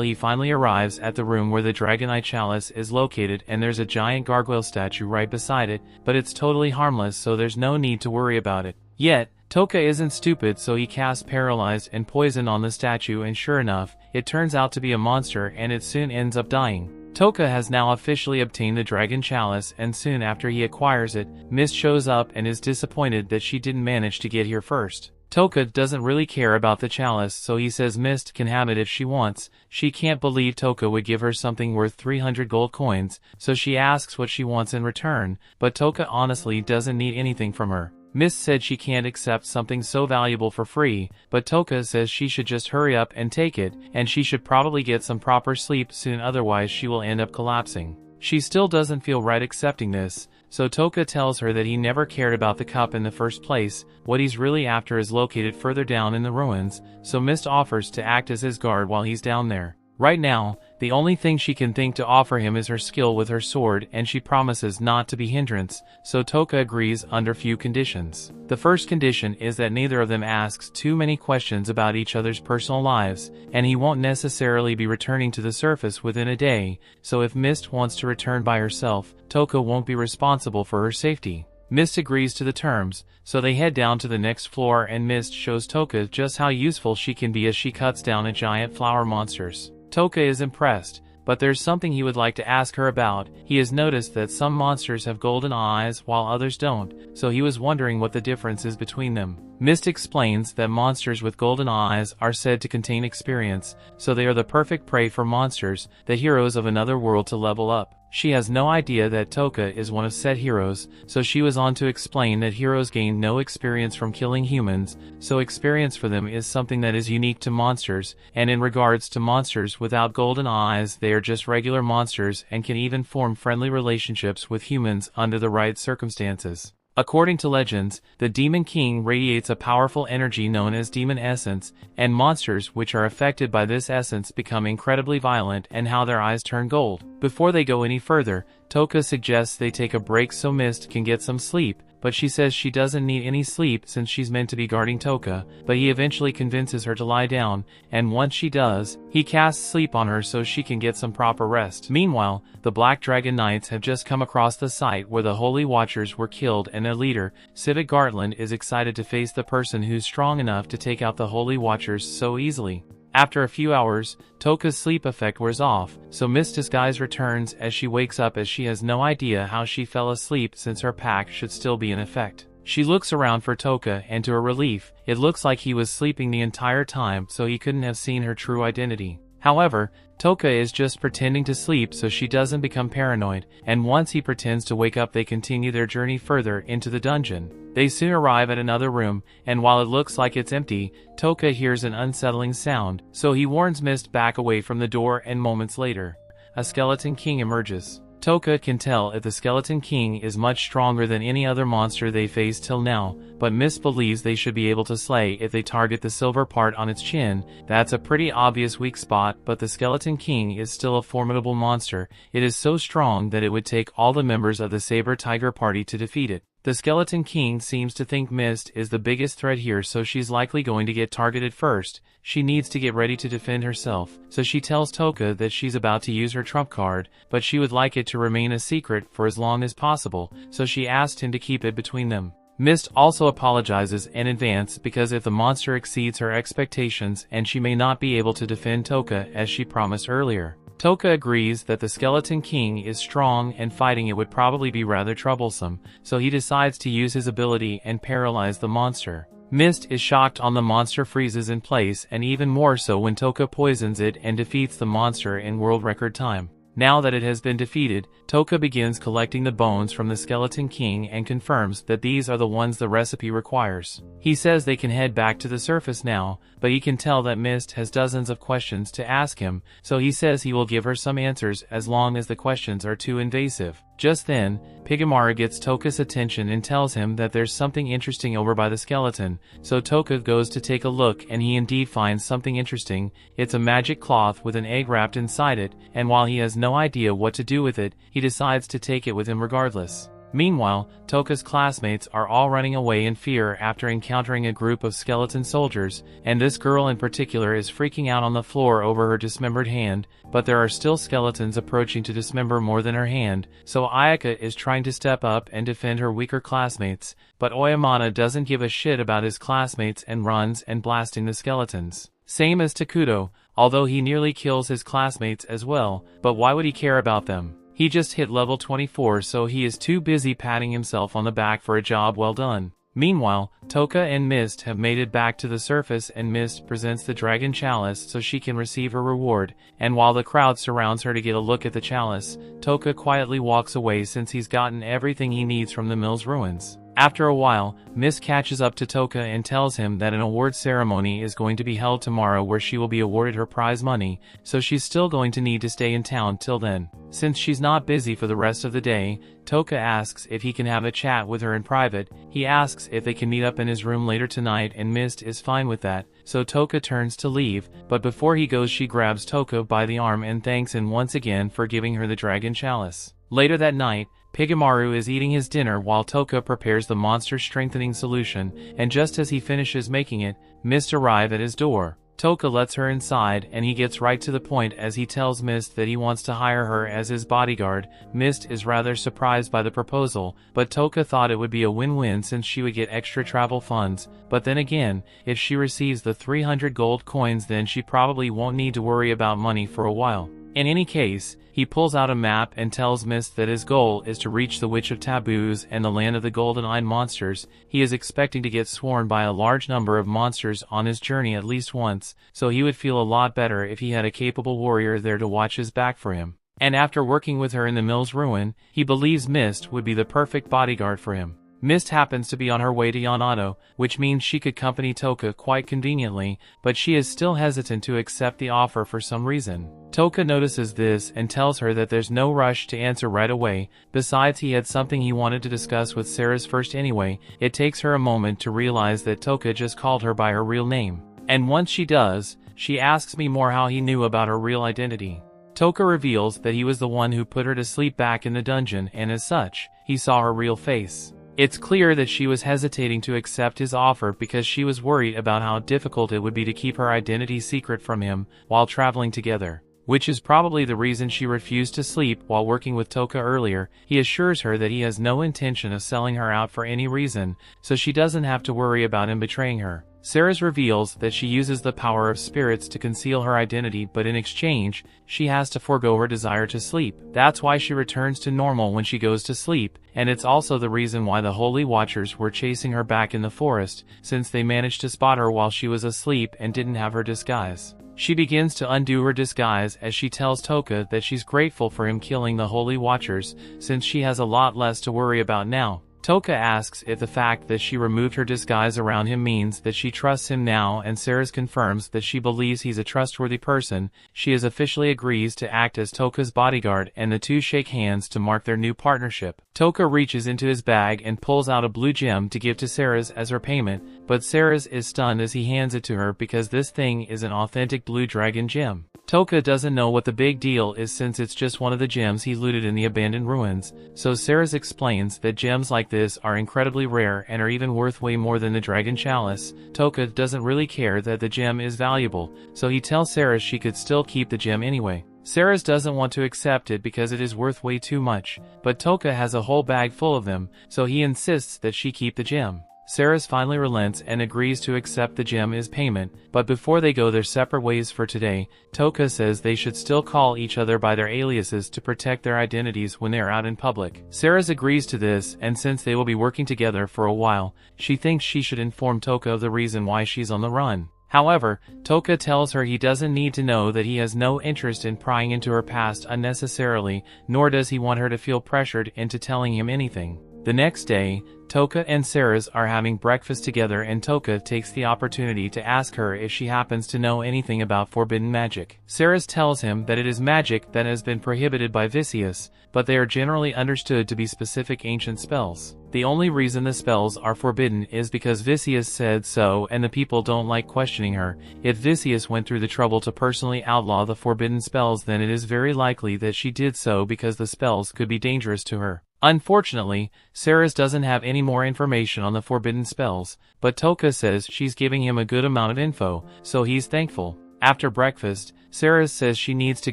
he finally arrives at the room where the Dragonite Chalice is located, and there's a giant gargoyle statue right beside it, but it's totally harmless, so there's no need to worry about it. Yet, Touka isn't stupid, so he casts Paralyzed and Poison on the statue, and sure enough, it turns out to be a monster and it soon ends up dying. Touka has now officially obtained the Dragon Chalice, and soon after he acquires it, Mist shows up and is disappointed that she didn't manage to get here first. Touka doesn't really care about the chalice, so he says Mist can have it if she wants. She can't believe Touka would give her something worth 300 gold coins, so she asks what she wants in return, but Touka honestly doesn't need anything from her. Mist said she can't accept something so valuable for free, but Touka says she should just hurry up and take it, and she should probably get some proper sleep soon, otherwise she will end up collapsing. She still doesn't feel right accepting this, so Touka tells her that he never cared about the cup in the first place. What he's really after is located further down in the ruins, so Mist offers to act as his guard while he's down there. Right now, the only thing she can think to offer him is her skill with her sword, and she promises not to be hindrance, so Touka agrees under few conditions. The first condition is that neither of them asks too many questions about each other's personal lives, and he won't necessarily be returning to the surface within a day, so if Mist wants to return by herself, Touka won't be responsible for her safety. Mist agrees to the terms, so they head down to the next floor, and Mist shows Touka just how useful she can be as she cuts down a giant flower monsters. Touka is impressed, but there's something he would like to ask her about. He has noticed that some monsters have golden eyes while others don't, so he was wondering what the difference is between them. Mist explains that monsters with golden eyes are said to contain experience, so they are the perfect prey for monsters, the heroes of another world, to level up. She has no idea that Touka is one of said heroes, so she was on to explain that heroes gain no experience from killing humans, so experience for them is something that is unique to monsters, and in regards to monsters without golden eyes, they are just regular monsters and can even form friendly relationships with humans under the right circumstances. According to legends, the Demon King radiates a powerful energy known as Demon Essence, and monsters which are affected by this essence become incredibly violent and how their eyes turn gold. Before they go any further, Touka suggests they take a break so Mist can get some sleep, but she says she doesn't need any sleep since she's meant to be guarding Touka, but he eventually convinces her to lie down, and once she does, he casts sleep on her so she can get some proper rest. Meanwhile, the Black Dragon Knights have just come across the site where the Holy Watchers were killed, and their leader, Civic Gartland, is excited to face the person who's strong enough to take out the Holy Watchers so easily. After a few hours, Touka's sleep effect wears off, so Mist's disguise returns as she wakes up as she has no idea how she fell asleep since her pack should still be in effect. She looks around for Touka and to her relief, it looks like he was sleeping the entire time so he couldn't have seen her true identity. However, Touka is just pretending to sleep so she doesn't become paranoid, and once he pretends to wake up they continue their journey further into the dungeon. They soon arrive at another room, and while it looks like it's empty, Touka hears an unsettling sound, so he warns Mist back away from the door, and moments later, a Skeleton King emerges. Touka can tell if the Skeleton King is much stronger than any other monster they faced till now, but Mist believes they should be able to slay if they target the silver part on its chin. That's a pretty obvious weak spot, but the Skeleton King is still a formidable monster. It is so strong that it would take all the members of the Saber Tiger Party to defeat it. The Skeleton King seems to think Mist is the biggest threat here, so she's likely going to get targeted first. She needs to get ready to defend herself, so she tells Touka that she's about to use her trump card, but she would like it to remain a secret for as long as possible, so she asked him to keep it between them. Mist also apologizes in advance because if the monster exceeds her expectations and she may not be able to defend Touka as she promised earlier. Touka agrees that the Skeleton King is strong and fighting it would probably be rather troublesome, so he decides to use his ability and paralyze the monster. Mist is shocked on the monster freezes in place, and even more so when Touka poisons it and defeats the monster in world record time. Now that it has been defeated, Touka begins collecting the bones from the Skeleton King and confirms that these are the ones the recipe requires. He says they can head back to the surface now, but he can tell that Mist has dozens of questions to ask him, so he says he will give her some answers as long as the questions are too invasive. Just then, Pigamaru gets Touka's attention and tells him that there's something interesting over by the skeleton, so Touka goes to take a look and he indeed finds something interesting. It's a magic cloth with an egg wrapped inside it, and while he has no idea what to do with it, he decides to take it with him regardless. Meanwhile, Touka's classmates are all running away in fear after encountering a group of skeleton soldiers, and this girl in particular is freaking out on the floor over her dismembered hand, but there are still skeletons approaching to dismember more than her hand, so Ayaka is trying to step up and defend her weaker classmates, but Oyamata doesn't give a shit about his classmates and runs and blasting the skeletons. Same as Takuto, although he nearly kills his classmates as well, but why would he care about them? He just hit level 24, so he is too busy patting himself on the back for a job well done. Meanwhile, Touka and Mist have made it back to the surface, and Mist presents the dragon chalice so she can receive her reward, and while the crowd surrounds her to get a look at the chalice, Touka quietly walks away since he's gotten everything he needs from the mill's ruins. After a while, Mist catches up to Touka and tells him that an award ceremony is going to be held tomorrow where she will be awarded her prize money, so she's still going to need to stay in town till then. Since she's not busy for the rest of the day, Touka asks if he can have a chat with her in private. He asks if they can meet up in his room later tonight, and Mist is fine with that, so Touka turns to leave, but before he goes she grabs Touka by the arm and thanks him once again for giving her the dragon chalice. Later that night, Pigamaru is eating his dinner while Touka prepares the monster strengthening solution, and just as he finishes making it, Mist arrives at his door. Touka lets her inside and he gets right to the point as he tells Mist that he wants to hire her as his bodyguard. Mist is rather surprised by the proposal, but Touka thought it would be a win-win since she would get extra travel funds, but then again, if she receives the 300 gold coins then she probably won't need to worry about money for a while. In any case, he pulls out a map and tells Mist that his goal is to reach the Witch of Taboos and the land of the golden-eyed monsters. He is expecting to get swarmed by a large number of monsters on his journey at least once, so he would feel a lot better if he had a capable warrior there to watch his back for him. And after working with her in the mill's ruin, he believes Mist would be the perfect bodyguard for him. Mist happens to be on her way to Yamato, which means she could accompany Touka quite conveniently, but she is still hesitant to accept the offer for some reason. Touka notices this and tells her that there's no rush to answer right away. Besides, he had something he wanted to discuss with Sarah's first anyway. It takes her a moment to realize that Touka just called her by her real name. And once she does, she asks me more how he knew about her real identity. Touka reveals that he was the one who put her to sleep back in the dungeon, and as such, he saw her real face. It's clear that she was hesitating to accept his offer because she was worried about how difficult it would be to keep her identity secret from him while traveling together, which is probably the reason she refused to sleep while working with Touka earlier. He assures her that he has no intention of selling her out for any reason, so she doesn't have to worry about him betraying her. Ceres reveals that she uses the power of spirits to conceal her identity, but in exchange, she has to forego her desire to sleep. That's why she returns to normal when she goes to sleep, and it's also the reason why the Holy Watchers were chasing her back in the forest, since they managed to spot her while she was asleep and didn't have her disguise. She begins to undo her disguise as she tells Touka that she's grateful for him killing the Holy Watchers, since she has a lot less to worry about now. Touka asks if the fact that she removed her disguise around him means that she trusts him now, and Ceres confirms that she believes he's a trustworthy person. She officially agrees to act as Touka's bodyguard, and the two shake hands to mark their new partnership. Touka reaches into his bag and pulls out a blue gem to give to Ceres as her payment, but Ceres is stunned as he hands it to her because this thing is an authentic blue dragon gem. Touka doesn't know what the big deal is since it's just one of the gems he looted in the abandoned ruins, so Ceres explains that gems like this are incredibly rare and are even worth way more than the dragon chalice. Touka doesn't really care that the gem is valuable, so he tells Ceres she could still keep the gem anyway. Ceres doesn't want to accept it because it is worth way too much, but Touka has a whole bag full of them, so he insists that she keep the gem. Ceres finally relents and agrees to accept the gem as payment, but before they go their separate ways for today, Touka says they should still call each other by their aliases to protect their identities when they are out in public. Ceres agrees to this, and since they will be working together for a while, she thinks she should inform Touka of the reason why she's on the run. However, Touka tells her he doesn't need to know that he has no interest in prying into her past unnecessarily, nor does he want her to feel pressured into telling him anything. The next day, Touka and Ceres are having breakfast together, and Touka takes the opportunity to ask her if she happens to know anything about forbidden magic. Ceres tells him that it is magic that has been prohibited by Vicious, but they are generally understood to be specific ancient spells. The only reason the spells are forbidden is because Vicious said so, and the people don't like questioning her. If Vicious went through the trouble to personally outlaw the forbidden spells, then it is very likely that she did so because the spells could be dangerous to her. Unfortunately, Ceres doesn't have any more information on the forbidden spells, but Touka says she's giving him a good amount of info, so he's thankful. After breakfast, Ceres says she needs to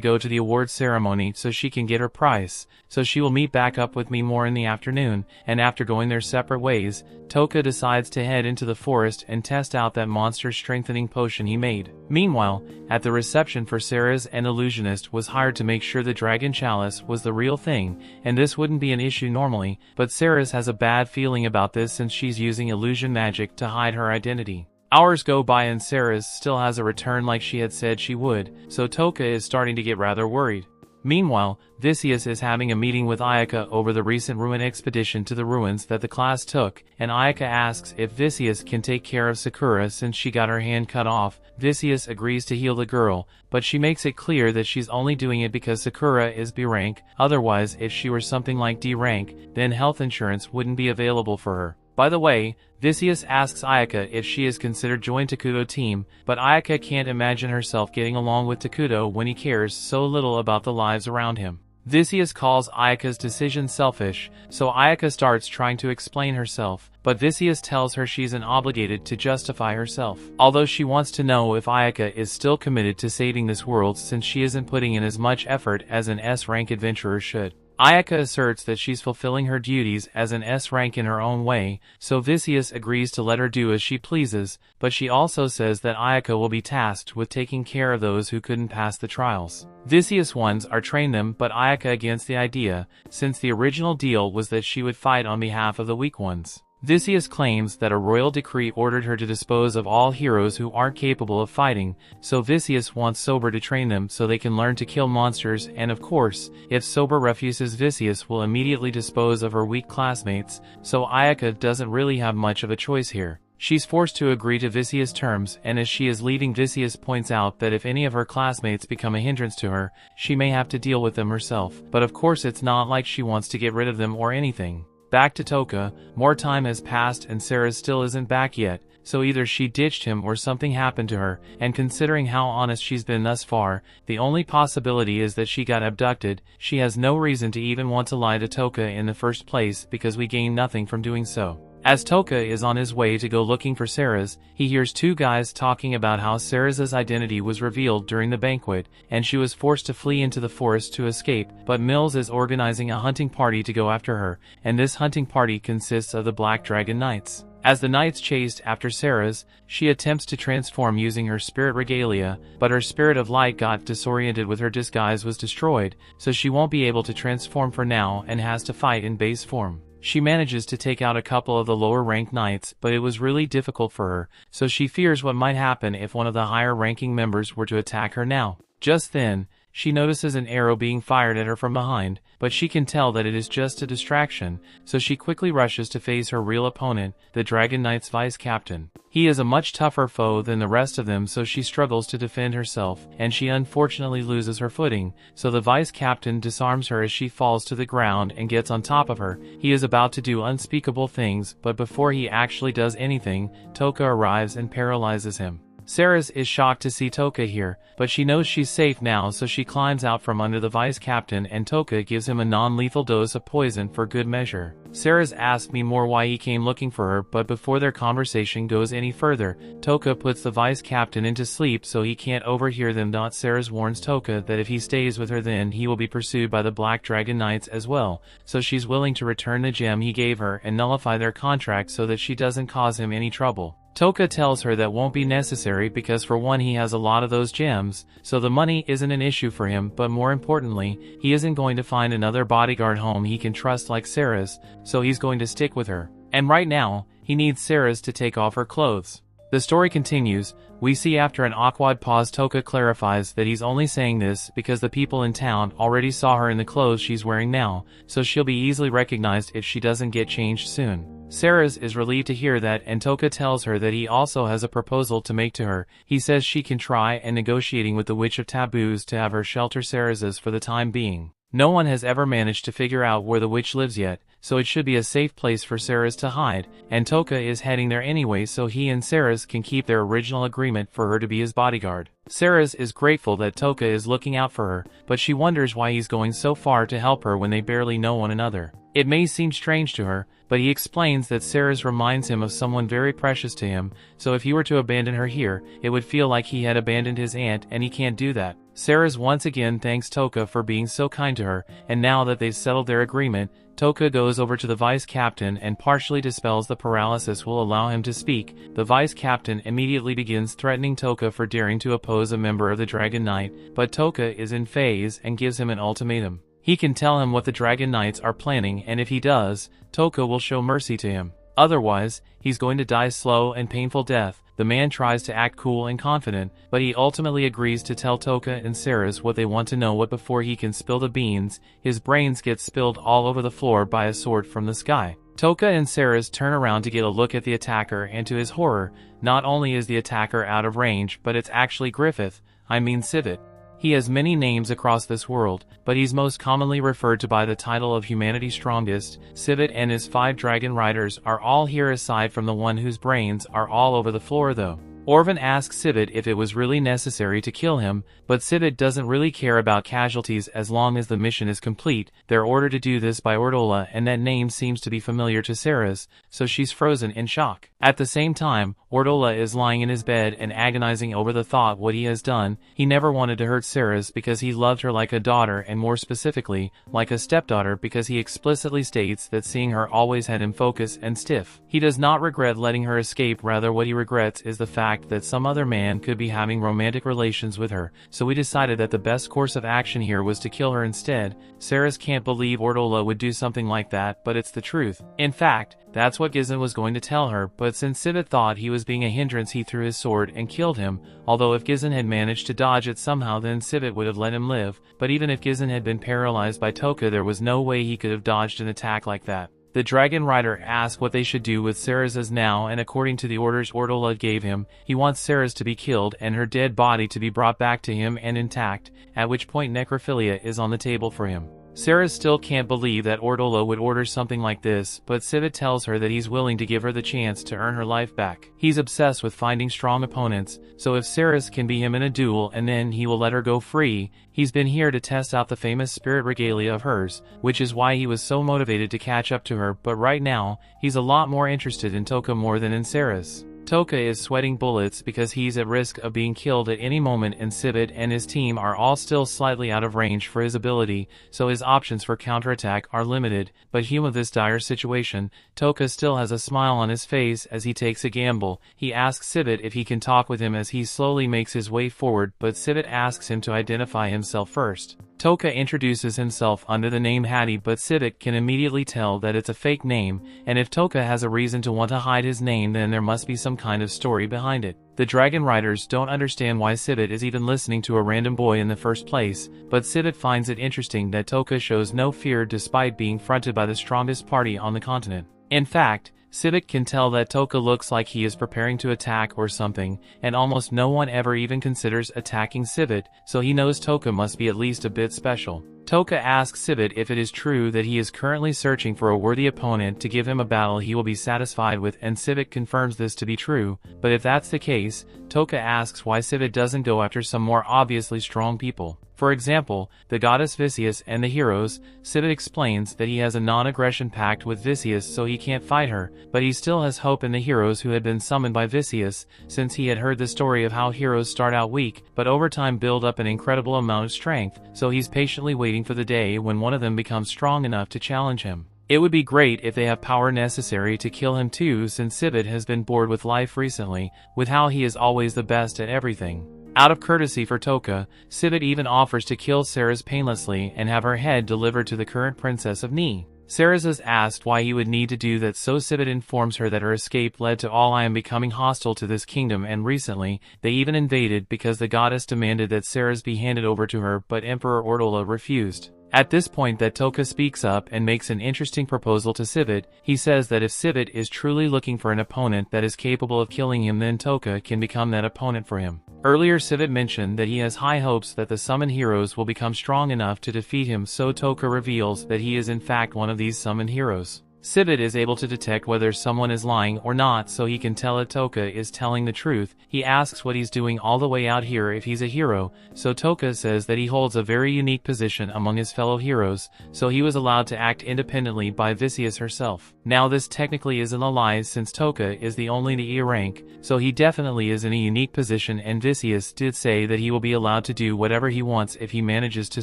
go to the awards ceremony so she can get her prize, so she will meet back up with me more in the afternoon, and after going their separate ways, Touka decides to head into the forest and test out that monster strengthening potion he made. Meanwhile, at the reception for Ceres, an illusionist was hired to make sure the dragon chalice was the real thing, and this wouldn't be an issue normally, but Ceres has a bad feeling about this since she's using illusion magic to hide her identity. Hours go by and Ceres still hasn't returned like she had said she would, so Touka is starting to get rather worried. Meanwhile, Vicious is having a meeting with Ayaka over the recent ruin expedition to the ruins that the class took, and Ayaka asks if Vicious can take care of Sakura since she got her hand cut off. Vicious agrees to heal the girl, but she makes it clear that she's only doing it because Sakura is B rank, otherwise if she were something like D rank, then health insurance wouldn't be available for her. By the way, Vicious asks Ayaka if she is considered join Takuto team, but Ayaka can't imagine herself getting along with Takuto when he cares so little about the lives around him. Vicious calls Ayaka's decision selfish, so Ayaka starts trying to explain herself, but Vicious tells her she's obligated to justify herself. Although she wants to know if Ayaka is still committed to saving this world since she isn't putting in as much effort as an S-rank adventurer should. Ayaka asserts that she's fulfilling her duties as an S-rank in her own way, so Vicious agrees to let her do as she pleases, but she also says that Ayaka will be tasked with taking care of those who couldn't pass the trials. Vicious ones are train them, but Ayaka against the idea, since the original deal was that she would fight on behalf of the weak ones. Vicious claims that a royal decree ordered her to dispose of all heroes who aren't capable of fighting, so Vicious wants Sober to train them so they can learn to kill monsters, and of course, if Sober refuses, Vicious will immediately dispose of her weak classmates, so Ayaka doesn't really have much of a choice here. She's forced to agree to Vicious' terms, and as she is leaving, Vicious points out that if any of her classmates become a hindrance to her, she may have to deal with them herself, but of course it's not like she wants to get rid of them or anything. Back to Touka, more time has passed and Sarah still isn't back yet, so either she ditched him or something happened to her, and considering how honest she's been thus far, the only possibility is that she got abducted. She has no reason to even want to lie to Touka in the first place because we gain nothing from doing so. As Touka is on his way to go looking for Sarah's, he hears two guys talking about how Sarah's identity was revealed during the banquet, and she was forced to flee into the forest to escape, but Mills is organizing a hunting party to go after her, and this hunting party consists of the Black Dragon Knights. As the knights chased after Sarah's, she attempts to transform using her spirit regalia, but her spirit of light got disoriented with her disguise was destroyed, so she won't be able to transform for now and has to fight in base form. She manages to take out a couple of the lower-ranked knights, but it was really difficult for her, so she fears what might happen if one of the higher-ranking members were to attack her now. Just then, she notices an arrow being fired at her from behind, but she can tell that it is just a distraction, so she quickly rushes to face her real opponent, the Dragon Knight's vice-captain. He is a much tougher foe than the rest of them, so she struggles to defend herself, and she unfortunately loses her footing, so the vice-captain disarms her as she falls to the ground and gets on top of her. He is about to do unspeakable things, but before he actually does anything, Touka arrives and paralyzes him. Sarah is shocked to see Touka here, but she knows she's safe now, so she climbs out from under the vice-captain and Touka gives him a non-lethal dose of poison for good measure. Sarah asks me more why he came looking for her, but before their conversation goes any further, Touka puts the vice-captain into sleep so he can't overhear them. Sarah warns Touka that if he stays with her then he will be pursued by the Black Dragon Knights as well, so she's willing to return the gem he gave her and nullify their contract so that she doesn't cause him any trouble. Touka tells her that won't be necessary because for one he has a lot of those gems, so the money isn't an issue for him, but more importantly, he isn't going to find another bodyguard home he can trust like Sarah's, so he's going to stick with her. And right now, he needs Sarah's to take off her clothes. The story continues. We see after an awkward pause Touka clarifies that he's only saying this because the people in town already saw her in the clothes she's wearing now, so she'll be easily recognized if she doesn't get changed soon. Sarah is relieved to hear that, and Touka tells her that he also has a proposal to make to her. He says she can try and negotiating with the Witch of Taboos to have her shelter Sarah's for the time being. No one has ever managed to figure out where the witch lives yet, so it should be a safe place for Sarah's to hide, and Touka is heading there anyway so he and Sarah's can keep their original agreement for her to be his bodyguard. Sarah's is grateful that Touka is looking out for her, but she wonders why he's going so far to help her when they barely know one another. It may seem strange to her, but he explains that Sarah's reminds him of someone very precious to him, so if he were to abandon her here, it would feel like he had abandoned his aunt, and he can't do that. Sarah's once again thanks Touka for being so kind to her, and now that they've settled their agreement, Touka goes over to the vice-captain and partially dispels the paralysis will allow him to speak. The vice-captain immediately begins threatening Touka for daring to oppose a member of the Dragon Knight, but Touka is in phase and gives him an ultimatum. He can tell him what the Dragon Knights are planning, and if he does, Touka will show mercy to him. Otherwise, he's going to die slow and painful death. The man tries to act cool and confident, but he ultimately agrees to tell Touka and Sarah's what they want to know. What before he can spill the beans, his brains get spilled all over the floor by a sword from the sky. Touka and Sarah's turn around to get a look at the attacker, and to his horror, not only is the attacker out of range, but it's actually Sivit. He has many names across this world, but he's most commonly referred to by the title of Humanity's Strongest. Sivit and his 5 dragon riders are all here aside from the one whose brains are all over the floor though. Orvan asks Sivit if it was really necessary to kill him, but Sivit doesn't really care about casualties as long as the mission is complete. They're ordered to do this by Ordola, and that name seems to be familiar to Sarah's, so she's frozen in shock. At the same time, Ordola is lying in his bed and agonizing over the thought what he has done. He never wanted to hurt Sarah's because he loved her like a daughter, and more specifically, like a stepdaughter, because he explicitly states that seeing her always had him focused and stiff. He does not regret letting her escape, rather what he regrets is the fact that some other man could be having romantic relations with her, so we decided that the best course of action here was to kill her instead. Sarah's can't believe Ordola would do something like that, but it's the truth. In fact, that's what Gizan was going to tell her, but since Sivit thought he was being a hindrance he threw his sword and killed him, although if Gizan had managed to dodge it somehow then Sivit would have let him live, but even if Gizan had been paralyzed by Touka there was no way he could have dodged an attack like that. The Dragon Rider asks what they should do with Sarah's now, and according to the orders Ordola gave him, he wants Sarah's to be killed and her dead body to be brought back to him and intact, at which point necrophilia is on the table for him. Sarah still can't believe that Ordola would order something like this, but Sivit tells her that he's willing to give her the chance to earn her life back. He's obsessed with finding strong opponents, so if Sarah's can be him in a duel and then he will let her go free. He's been here to test out the famous spirit regalia of hers, which is why he was so motivated to catch up to her, but right now, he's a lot more interested in Touka more than in Sarah's. Touka is sweating bullets because he's at risk of being killed at any moment, and Sivit and his team are all still slightly out of range for his ability, so his options for counterattack are limited. But human of this dire situation, Touka still has a smile on his face as he takes a gamble. He asks Sivit if he can talk with him as he slowly makes his way forward, but Sivit asks him to identify himself first. Touka introduces himself under the name Hattie, but Sivit can immediately tell that it's a fake name, and if Touka has a reason to want to hide his name, then there must be some kind of story behind it. The Dragon Riders don't understand why Sivit is even listening to a random boy in the first place, but Sivit finds it interesting that Touka shows no fear despite being fronted by the strongest party on the continent. In fact, Sivit can tell that Touka looks like he is preparing to attack or something, and almost no one ever even considers attacking Sivit, so he knows Touka must be at least a bit special. Touka asks Sivit if it is true that he is currently searching for a worthy opponent to give him a battle he will be satisfied with, and Sivit confirms this to be true, but if that's the case, Touka asks why Sivit doesn't go after some more obviously strong people. For example, the goddess Vicious and the heroes. Sivit explains that he has a non-aggression pact with Vicious, so he can't fight her, but he still has hope in the heroes who had been summoned by Vicious, since he had heard the story of how heroes start out weak, but over time build up an incredible amount of strength, so he's patiently waiting for the day when one of them becomes strong enough to challenge him. It would be great if they have power necessary to kill him too, since Sivit has been bored with life recently, with how he is always the best at everything. Out of courtesy for Touka, Sivit even offers to kill Sarah's painlessly and have her head delivered to the current princess of Ni. Sarah is asked why he would need to do that, so Sivit informs her that her escape led to all I am becoming hostile to this kingdom, and recently, they even invaded because the goddess demanded that Sarah's be handed over to her, but Emperor Ordola refused. At this point that Touka speaks up and makes an interesting proposal to Sivit. He says that if Sivit is truly looking for an opponent that is capable of killing him, then Touka can become that opponent for him. Earlier Sivit mentioned that he has high hopes that the summoned heroes will become strong enough to defeat him, so Touka reveals that he is in fact one of these summoned heroes. Sivit is able to detect whether someone is lying or not, so he can tell that Touka is telling the truth. He asks what he's doing all the way out here if he's a hero, so Touka says that he holds a very unique position among his fellow heroes, so he was allowed to act independently by Vicious herself. Now this technically isn't a lie, since Touka is the only E rank, so he definitely is in a unique position, and Vicious did say that he will be allowed to do whatever he wants if he manages to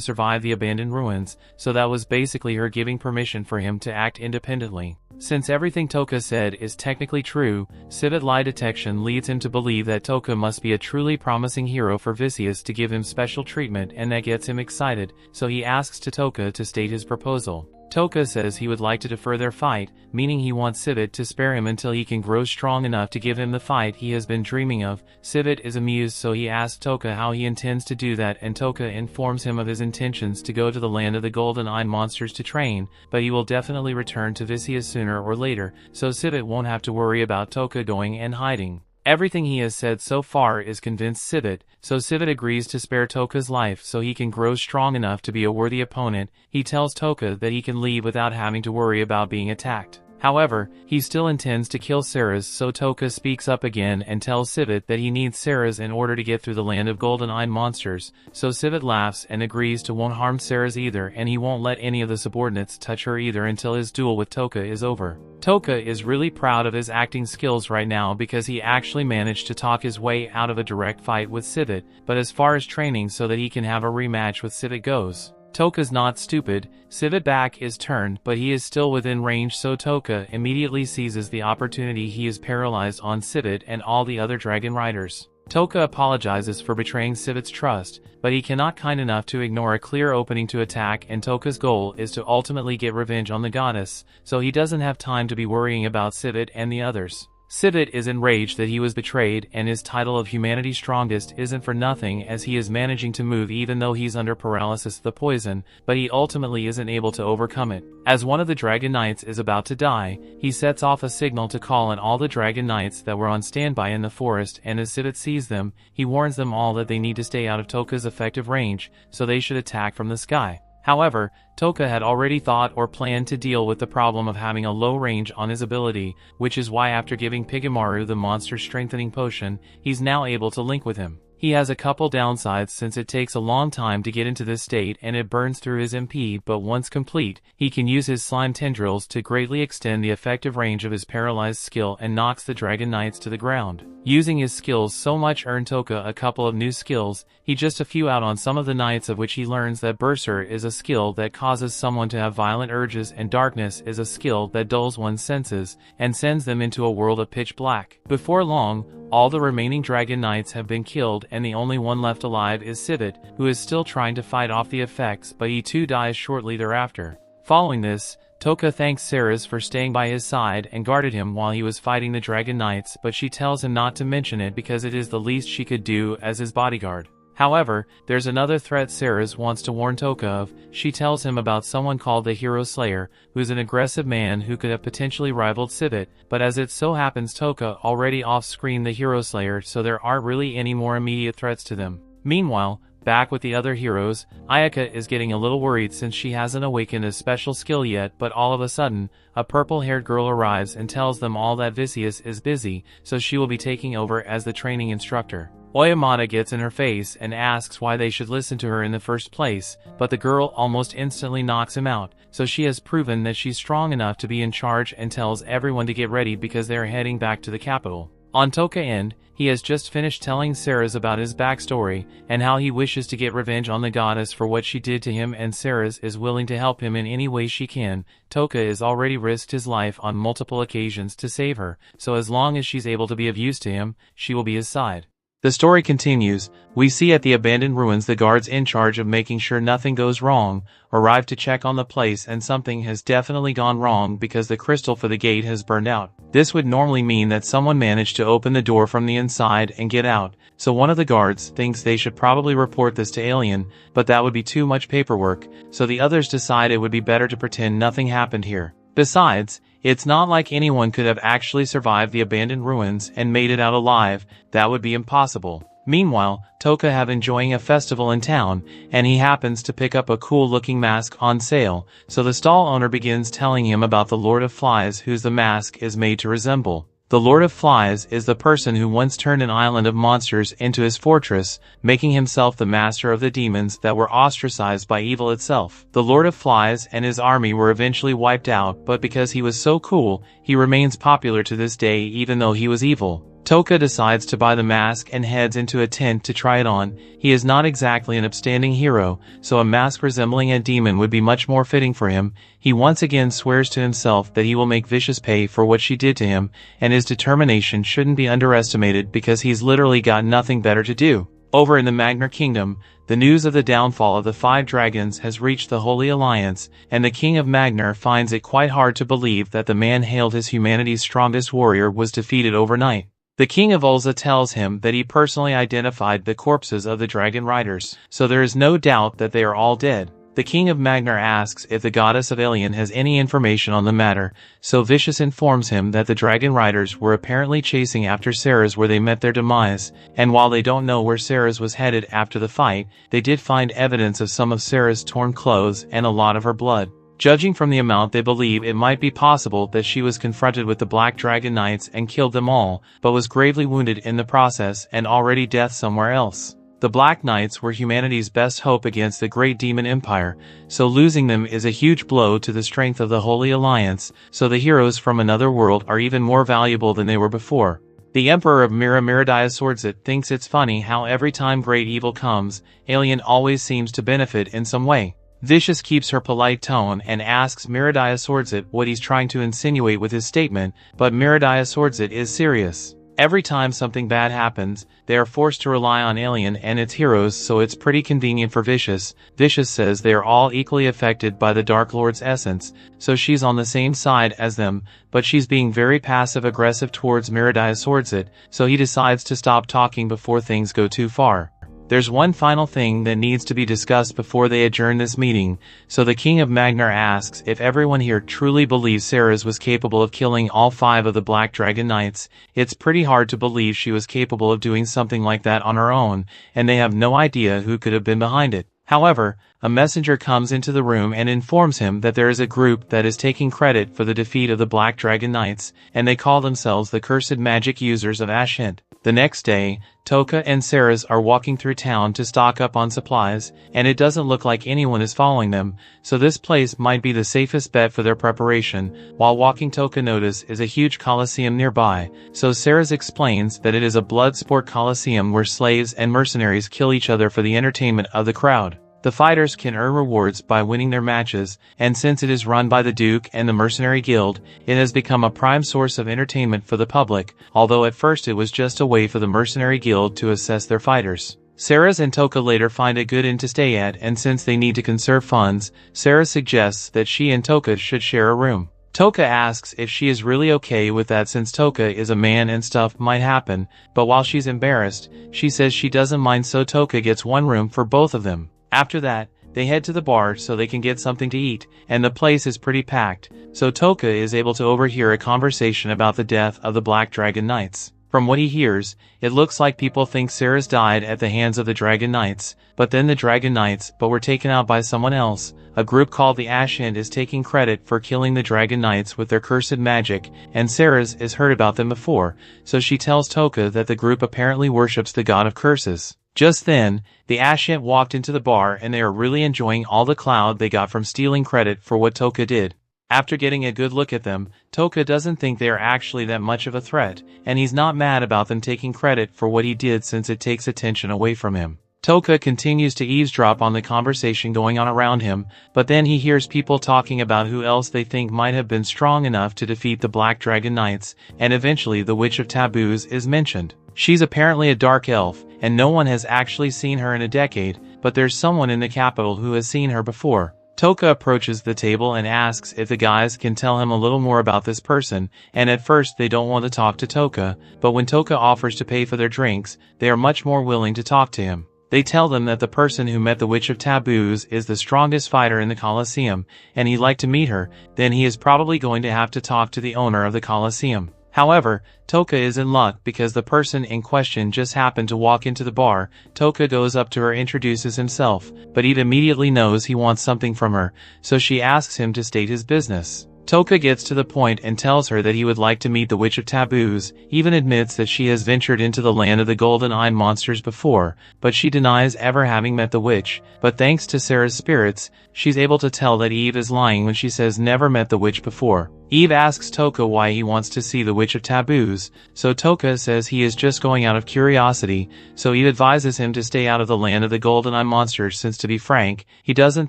survive the abandoned ruins, so that was basically her giving permission for him to act independently. Since everything Touka said is technically true, Sivit lie detection leads him to believe that Touka must be a truly promising hero for Vicious to give him special treatment, and that gets him excited, so he asks Touka to state his proposal. Touka says he would like to defer their fight, meaning he wants Sivit to spare him until he can grow strong enough to give him the fight he has been dreaming of. Sivit is amused, so he asks Touka how he intends to do that, and Touka informs him of his intentions to go to the land of the golden-eyed monsters to train, but he will definitely return to Vicious sooner or later, so Sivit won't have to worry about Touka going and hiding. Everything he has said so far is convinced Sivit, so Sivit agrees to spare Touka's life so he can grow strong enough to be a worthy opponent. He tells Touka that he can leave without having to worry about being attacked. However, he still intends to kill Sarah's, so Touka speaks up again and tells Sivit that he needs Sarah's in order to get through the land of golden-eyed monsters, so Sivit laughs and agrees to won't harm Sarah's either, and he won't let any of the subordinates touch her either until his duel with Touka is over. Touka is really proud of his acting skills right now because he actually managed to talk his way out of a direct fight with Sivit, but as far as training so that he can have a rematch with Sivit goes, Touka's not stupid. Sivit back is turned, but he is still within range, so Touka immediately seizes the opportunity. He is paralyzed on Sivit and all the other dragon riders. Touka apologizes for betraying Sivit's trust, but he cannot kind enough to ignore a clear opening to attack, and Touka's goal is to ultimately get revenge on the goddess, so he doesn't have time to be worrying about Sivit and the others. Sivit is enraged that he was betrayed, and his title of humanity's strongest isn't for nothing, as he is managing to move even though he's under paralysis of the poison, but he ultimately isn't able to overcome it. As one of the Dragon Knights is about to die, he sets off a signal to call on all the Dragon Knights that were on standby in the forest, and as Sivit sees them, he warns them all that they need to stay out of Touka's effective range, so they should attack from the sky. However, Touka had already thought or planned to deal with the problem of having a low range on his ability, which is why after giving Pigamaru the monster strengthening potion, he's now able to link with him. He has a couple downsides since it takes a long time to get into this state and it burns through his MP, but once complete, he can use his slime tendrils to greatly extend the effective range of his paralyzed skill and knocks the Dragon Knights to the ground. Using his skills so much earned Touka a couple of new skills, he just a few out on some of the knights, of which he learns that Berser is a skill that causes someone to have violent urges and Darkness is a skill that dulls one's senses and sends them into a world of pitch black. Before long, all the remaining Dragon Knights have been killed and the only one left alive is Civet, who is still trying to fight off the effects, but he too dies shortly thereafter. Following this, Touka thanks Ceres for staying by his side and guarded him while he was fighting the Dragon Knights, but she tells him not to mention it because it is the least she could do as his bodyguard. However, there's another threat Ceres wants to warn Touka of. She tells him about someone called the Hero Slayer, who's an aggressive man who could have potentially rivaled Civet, but as it so happens Touka already off-screened the Hero Slayer, so there aren't really any more immediate threats to them. Meanwhile, back with the other heroes, Ayaka is getting a little worried since she hasn't awakened a special skill yet, but all of a sudden, a purple-haired girl arrives and tells them all that Vicious is busy, so she will be taking over as the training instructor. Oyamata gets in her face and asks why they should listen to her in the first place, but the girl almost instantly knocks him out, so she has proven that she's strong enough to be in charge and tells everyone to get ready because they are heading back to the capital. On Touka end, he has just finished telling Ceres about his backstory and how he wishes to get revenge on the goddess for what she did to him, and Ceres is willing to help him in any way she can. Touka has already risked his life on multiple occasions to save her, so as long as she's able to be of use to him, she will be his side. The story continues. We see at the abandoned ruins the guards in charge of making sure nothing goes wrong arrive to check on the place, and something has definitely gone wrong because the crystal for the gate has burned out. This would normally mean that someone managed to open the door from the inside and get out, so one of the guards thinks they should probably report this to Alien, but that would be too much paperwork, so the others decide it would be better to pretend nothing happened here. Besides, it's not like anyone could have actually survived the abandoned ruins and made it out alive. That would be impossible. Meanwhile, Touka have enjoying a festival in town, and he happens to pick up a cool-looking mask on sale, so the stall owner begins telling him about the Lord of Flies, whose the mask is made to resemble. The Lord of Flies is the person who once turned an island of monsters into his fortress, making himself the master of the demons that were ostracized by evil itself. The Lord of Flies and his army were eventually wiped out, but because he was so cool, he remains popular to this day even though he was evil. Touka decides to buy the mask and heads into a tent to try it on. He is not exactly an upstanding hero, so a mask resembling a demon would be much more fitting for him. He once again swears to himself that he will make Vicious pay for what she did to him, and his determination shouldn't be underestimated because he's literally got nothing better to do. Over in the Magnar Kingdom, the news of the downfall of the 5 dragons has reached the Holy Alliance, and the King of Magnar finds it quite hard to believe that the man hailed as humanity's strongest warrior was defeated overnight. The King of Ulza tells him that he personally identified the corpses of the Dragon Riders, so there is no doubt that they are all dead. The King of Magnar asks if the Goddess of Alien has any information on the matter, so Vicious informs him that the Dragon Riders were apparently chasing after Ceres where they met their demise, and while they don't know where Ceres was headed after the fight, they did find evidence of some of Ceres' torn clothes and a lot of her blood. Judging from the amount, they believe it might be possible that she was confronted with the Black Dragon Knights and killed them all, but was gravely wounded in the process and already dead somewhere else. The Black Knights were humanity's best hope against the Great Demon Empire, so losing them is a huge blow to the strength of the Holy Alliance, so the heroes from another world are even more valuable than they were before. The Emperor of Miridia Swordset thinks it's funny how every time great evil comes, Alien always seems to benefit in some way. Vicious keeps her polite tone and asks Miridia Swordset what he's trying to insinuate with his statement, but Miridia Swordset is serious. Every time something bad happens, they are forced to rely on Alien and its heroes, so it's pretty convenient for Vicious. Vicious says they are all equally affected by the Dark Lord's essence, so she's on the same side as them, but she's being very passive-aggressive towards Miridia Swordset, so he decides to stop talking before things go too far. There's one final thing that needs to be discussed before they adjourn this meeting, so the King of Magnar asks if everyone here truly believes Ceres was capable of killing all 5 of the Black Dragon Knights. It's pretty hard to believe she was capable of doing something like that on her own, and they have no idea who could have been behind it. However, a messenger comes into the room and informs him that there is a group that is taking credit for the defeat of the Black Dragon Knights, and they call themselves the Cursed Magic Users of Ashent. The next day, Touka and Ceres are walking through town to stock up on supplies, and it doesn't look like anyone is following them, so this place might be the safest bet for their preparation. While walking, Touka notices a huge coliseum nearby, so Ceres explains that it is a blood sport coliseum where slaves and mercenaries kill each other for the entertainment of the crowd. The fighters can earn rewards by winning their matches, and since it is run by the Duke and the Mercenary Guild, it has become a prime source of entertainment for the public, although at first it was just a way for the Mercenary Guild to assess their fighters. Ceres and Touka later find a good inn to stay at, and since they need to conserve funds, Ceres suggests that she and Touka should share a room. Touka asks if she is really okay with that since Touka is a man and stuff might happen, but while she's embarrassed, she says she doesn't mind, so Touka gets one room for both of them. After that, they head to the bar so they can get something to eat, and the place is pretty packed, so Touka is able to overhear a conversation about the death of the Black Dragon Knights. From what he hears, it looks like people think Ceres died at the hands of the Dragon Knights, but then the Dragon Knights were taken out by someone else. A group called the Ashent is taking credit for killing the Dragon Knights with their cursed magic, and Ceres has heard about them before, so she tells Touka that the group apparently worships the god of curses. Just then, the Ashent walked into the bar and they are really enjoying all the clout they got from stealing credit for what Touka did. After getting a good look at them, Touka doesn't think they are actually that much of a threat, and he's not mad about them taking credit for what he did since it takes attention away from him. Touka continues to eavesdrop on the conversation going on around him, but then he hears people talking about who else they think might have been strong enough to defeat the Black Dragon Knights, and eventually the Witch of Taboos is mentioned. She's apparently a dark elf, and no one has actually seen her in a decade, but there's someone in the capital who has seen her before. Touka approaches the table and asks if the guys can tell him a little more about this person, and at first they don't want to talk to Touka, but when Touka offers to pay for their drinks, they are much more willing to talk to him. They tell them that the person who met the Witch of Taboos is the strongest fighter in the Colosseum, and he'd like to meet her, then he is probably going to have to talk to the owner of the Colosseum. However, Touka is in luck because the person in question just happened to walk into the bar. Touka goes up to her, introduces himself, but Eve immediately knows he wants something from her, so she asks him to state his business. Touka gets to the point and tells her that he would like to meet the Witch of Taboos, even admits that she has ventured into the land of the golden eye monsters before, but she denies ever having met the witch, but thanks to Sarah's spirits, she's able to tell that Eve is lying when she says never met the witch before. Eve asks Touka why he wants to see the Witch of Taboos, so Touka says he is just going out of curiosity, so Eve advises him to stay out of the land of the golden eye monsters since, to be frank, he doesn't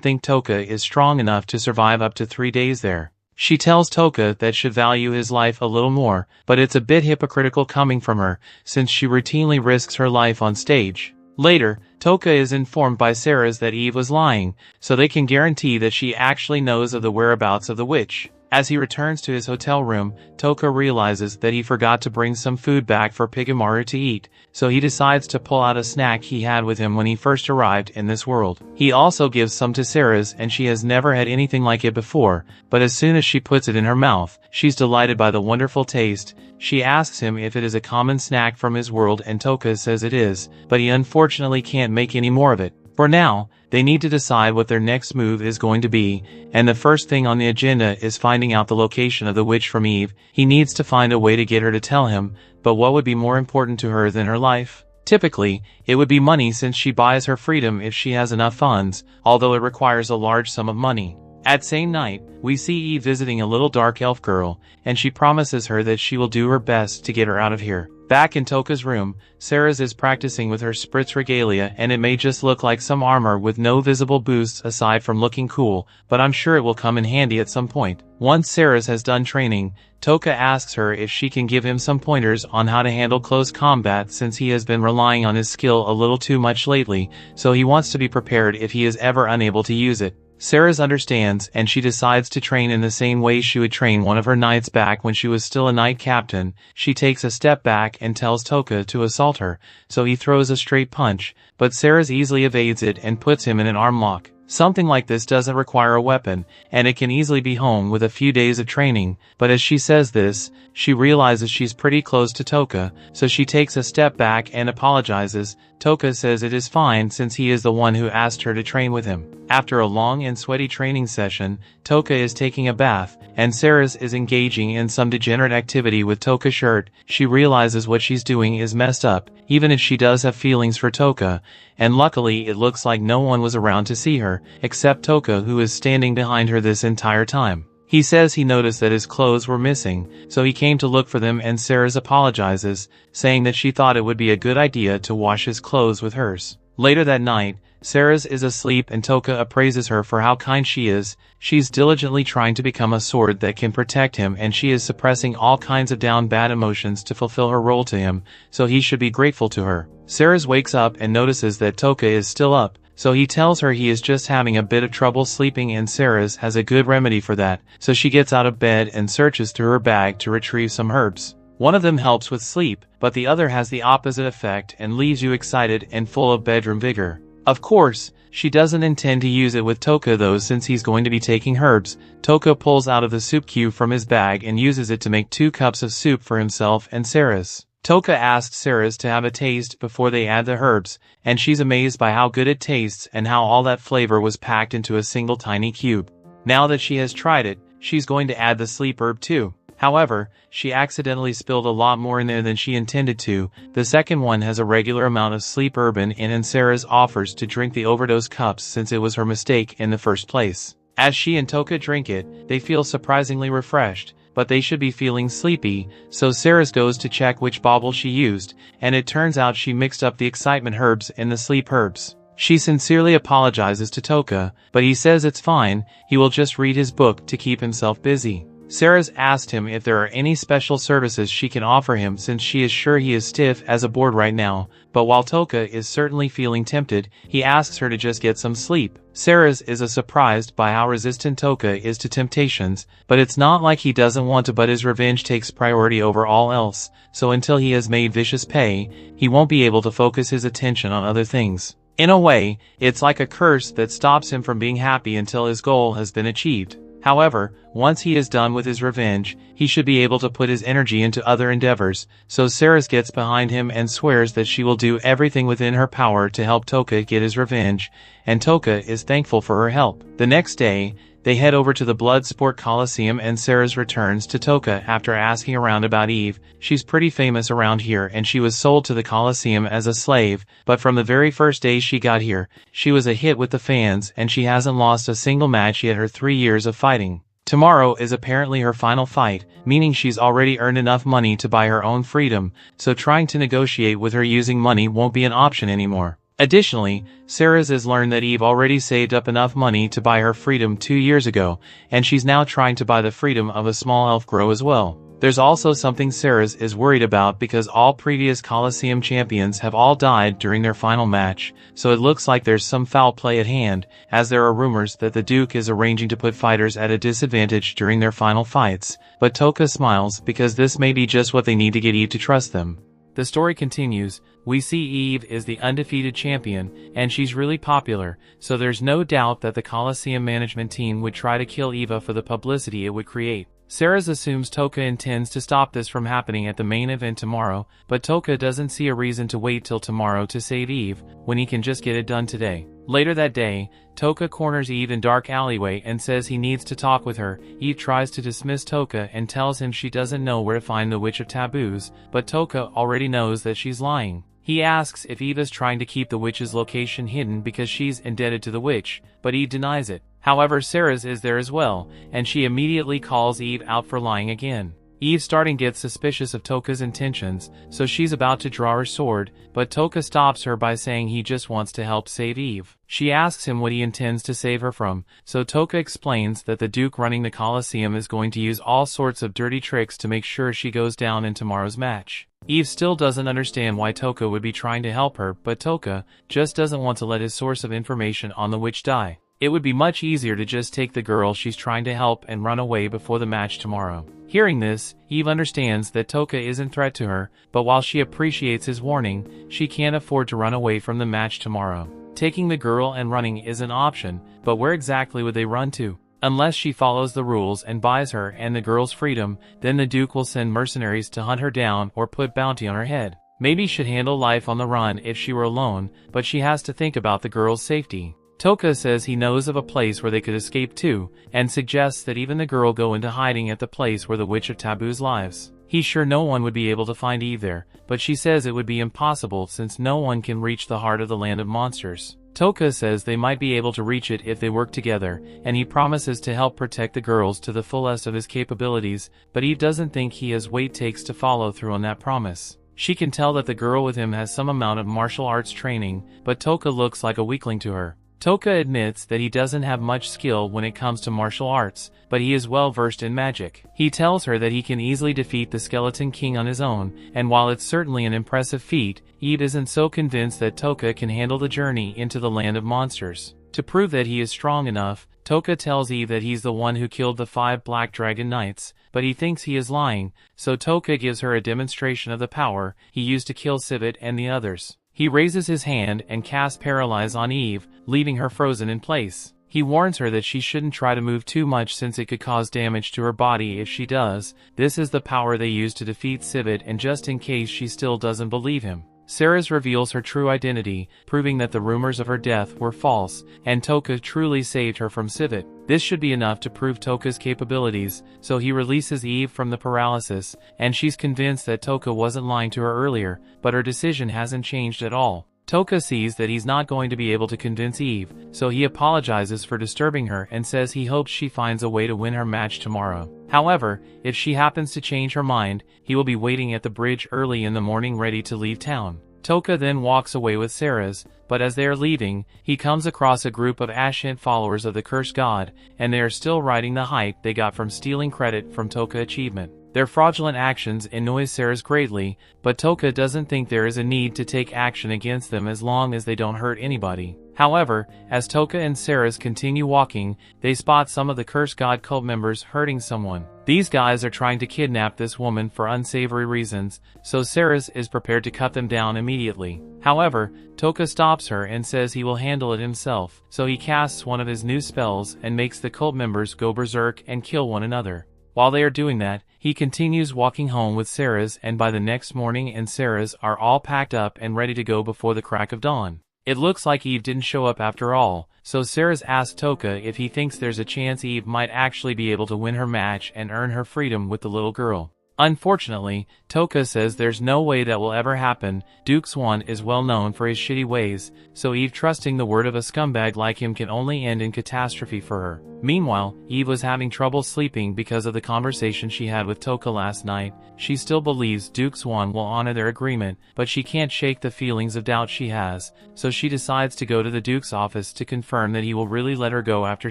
think Touka is strong enough to survive up to 3 days there. She tells Touka that should value his life a little more, but it's a bit hypocritical coming from her, since she routinely risks her life on stage. Later, Touka is informed by Ceres that Eve was lying, so they can guarantee that she actually knows of the whereabouts of the witch. As he returns to his hotel room, Touka realizes that he forgot to bring some food back for Pigamaru to eat, so he decides to pull out a snack he had with him when he first arrived in this world. He also gives some to Ceres, and she has never had anything like it before, but as soon as she puts it in her mouth, she's delighted by the wonderful taste. She asks him if it is a common snack from his world, and Touka says it is, but he unfortunately can't make any more of it. For now, they need to decide what their next move is going to be, and the first thing on the agenda is finding out the location of the witch from Eve. He needs to find a way to get her to tell him, but what would be more important to her than her life? Typically, it would be money, since she buys her freedom if she has enough funds, although it requires a large sum of money. At same night, we see Eve visiting a little dark elf girl, and she promises her that she will do her best to get her out of here. Back in Touka's room, Ceres is practicing with her spritz regalia, and it may just look like some armor with no visible boosts aside from looking cool, but I'm sure it will come in handy at some point. Once Ceres has done training, Touka asks her if she can give him some pointers on how to handle close combat, since he has been relying on his skill a little too much lately, so he wants to be prepared if he is ever unable to use it. Ceres understands, and she decides to train in the same way she would train one of her knights back when she was still a knight captain. She takes a step back and tells Touka to assault her, so he throws a straight punch, but Ceres easily evades it and puts him in an arm lock. Something like this doesn't require a weapon, and it can easily be honed with a few days of training, but as she says this, she realizes she's pretty close to Touka, so she takes a step back and apologizes. Touka says it is fine since he is the one who asked her to train with him. After a long and sweaty training session, Touka is taking a bath, and Ceres is engaging in some degenerate activity with Touka's shirt. She realizes what she's doing is messed up, even if she does have feelings for Touka, and luckily it looks like no one was around to see her, except Touka, who is standing behind her this entire time. He says he noticed that his clothes were missing, so he came to look for them, and Ceres apologizes, saying that she thought it would be a good idea to wash his clothes with hers. Later that night, Ceres is asleep and Touka appraises her for how kind she is. She's diligently trying to become a sword that can protect him, and she is suppressing all kinds of down bad emotions to fulfill her role to him, so he should be grateful to her. Ceres wakes up and notices that Touka is still up, so he tells her he is just having a bit of trouble sleeping, and Ceres has a good remedy for that, so she gets out of bed and searches through her bag to retrieve some herbs. One of them helps with sleep, but the other has the opposite effect and leaves you excited and full of bedroom vigor. Of course, she doesn't intend to use it with Touka though, since he's going to be taking herbs. Touka pulls out of the soup cube from his bag and uses it to make 2 cups of soup for himself and Ceres. Touka asks Ceres to have a taste before they add the herbs, and she's amazed by how good it tastes and how all that flavor was packed into a single tiny cube. Now that she has tried it, she's going to add the sleep herb too. However, she accidentally spilled a lot more in there than she intended to. The second one has a regular amount of sleep herb in, and Ceres offers to drink the overdose cups since it was her mistake in the first place. As she and Touka drink it, they feel surprisingly refreshed, but they should be feeling sleepy, so Ceres goes to check which bauble she used, and it turns out she mixed up the excitement herbs and the sleep herbs. She sincerely apologizes to Touka, but he says it's fine, he will just read his book to keep himself busy. Ceres asked him if there are any special services she can offer him since she is sure he is stiff as a board right now, but while Touka is certainly feeling tempted, he asks her to just get some sleep. Ceres is surprised by how resistant Touka is to temptations, but it's not like he doesn't want to, but his revenge takes priority over all else, so until he has made vicious pay, he won't be able to focus his attention on other things. In a way, it's like a curse that stops him from being happy until his goal has been achieved. However, once he is done with his revenge, he should be able to put his energy into other endeavors, so Ceres gets behind him and swears that she will do everything within her power to help Touka get his revenge, and Touka is thankful for her help. The next day, they head over to the Bloodsport Coliseum, and Ceres returns to Touka after asking around about Eve. She's pretty famous around here, and she was sold to the Coliseum as a slave, but from the very first day she got here, she was a hit with the fans, and she hasn't lost a single match yet her 3 years of fighting. Tomorrow is apparently her final fight, meaning she's already earned enough money to buy her own freedom, so trying to negotiate with her using money won't be an option anymore. Additionally, Ceres has learned that Eve already saved up enough money to buy her freedom 2 years ago, and she's now trying to buy the freedom of a small elf girl as well. There's also something Ceres is worried about because all previous Coliseum champions have all died during their final match, so it looks like there's some foul play at hand, as there are rumors that the Duke is arranging to put fighters at a disadvantage during their final fights, but Touka smiles because this may be just what they need to get Eve to trust them. The story continues. We see Eve is the undefeated champion, and she's really popular, so there's no doubt that the Coliseum management team would try to kill Eva for the publicity it would create. Ceres assumes Touka intends to stop this from happening at the main event tomorrow, but Touka doesn't see a reason to wait till tomorrow to save Eve, when he can just get it done today. Later that day, Touka corners Eve in dark alleyway and says he needs to talk with her. Eve tries to dismiss Touka and tells him she doesn't know where to find the Witch of Taboos, but Touka already knows that she's lying. He asks if Eve is trying to keep the witch's location hidden because she's indebted to the witch, but Eve denies it. However, Ceres is there as well, and she immediately calls Eve out for lying again. Eve starting gets suspicious of Touka's intentions, so she's about to draw her sword, but Touka stops her by saying he just wants to help save Eve. She asks him what he intends to save her from, so Touka explains that the Duke running the Coliseum is going to use all sorts of dirty tricks to make sure she goes down in tomorrow's match. Eve still doesn't understand why Touka would be trying to help her, but Touka just doesn't want to let his source of information on the witch die. It would be much easier to just take the girl she's trying to help and run away before the match tomorrow. Hearing this, Eve understands that Touka isn't a threat to her, but while she appreciates his warning, she can't afford to run away from the match tomorrow. Taking the girl and running is an option, but where exactly would they run to? Unless she follows the rules and buys her and the girl's freedom, then the Duke will send mercenaries to hunt her down or put bounty on her head. Maybe she'd handle life on the run if she were alone, but she has to think about the girl's safety. Touka says he knows of a place where they could escape to, and suggests that even the girl go into hiding at the place where the Witch of Taboos lives. He's sure no one would be able to find Eve there, but she says it would be impossible since no one can reach the heart of the land of monsters. Touka says they might be able to reach it if they work together, and he promises to help protect the girls to the fullest of his capabilities, but Eve doesn't think he has what it takes to follow through on that promise. She can tell that the girl with him has some amount of martial arts training, but Touka looks like a weakling to her. Touka admits that he doesn't have much skill when it comes to martial arts, but he is well versed in magic. He tells her that he can easily defeat the Skeleton King on his own, and while it's certainly an impressive feat, Eve isn't so convinced that Touka can handle the journey into the land of monsters. To prove that he is strong enough, Touka tells Eve that he's the one who killed the 5 Black Dragon Knights, but he thinks he is lying, so Touka gives her a demonstration of the power he used to kill Civet and the others. He raises his hand and casts Paralyze on Eve, leaving her frozen in place. He warns her that she shouldn't try to move too much since it could cause damage to her body if she does. This is the power they use to defeat Civet, and just in case she still doesn't believe him. Ceres reveals her true identity, proving that the rumors of her death were false, and Touka truly saved her from Civet. This should be enough to prove Touka's capabilities, so he releases Eve from the paralysis, and she's convinced that Touka wasn't lying to her earlier, but her decision hasn't changed at all. Touka sees that he's not going to be able to convince Eve, so he apologizes for disturbing her and says he hopes she finds a way to win her match tomorrow. However, if she happens to change her mind, he will be waiting at the bridge early in the morning ready to leave town. Touka then walks away with Ceres, but as they are leaving, he comes across a group of Ashant followers of the cursed god, and they are still riding the hype they got from stealing credit from Touka achievement. Their fraudulent actions annoy Ceres greatly, but Touka doesn't think there is a need to take action against them as long as they don't hurt anybody. However, as Touka and Ceres continue walking, they spot some of the cursed god cult members hurting someone. These guys are trying to kidnap this woman for unsavory reasons, so Ceres is prepared to cut them down immediately. However, Touka stops her and says he will handle it himself, so he casts one of his new spells and makes the cult members go berserk and kill one another. While they are doing that, he continues walking home with Ceres, and by the next morning and Ceres are all packed up and ready to go before the crack of dawn. It looks like Eve didn't show up after all, so Ceres asks Touka if he thinks there's a chance Eve might actually be able to win her match and earn her freedom with the little girl. Unfortunately, Touka says there's no way that will ever happen. Duke Swan is well known for his shitty ways, so Eve trusting the word of a scumbag like him can only end in catastrophe for her. Meanwhile, Eve was having trouble sleeping because of the conversation she had with Touka last night. She still believes Duke Swan will honor their agreement, but she can't shake the feelings of doubt she has, so she decides to go to the Duke's office to confirm that he will really let her go after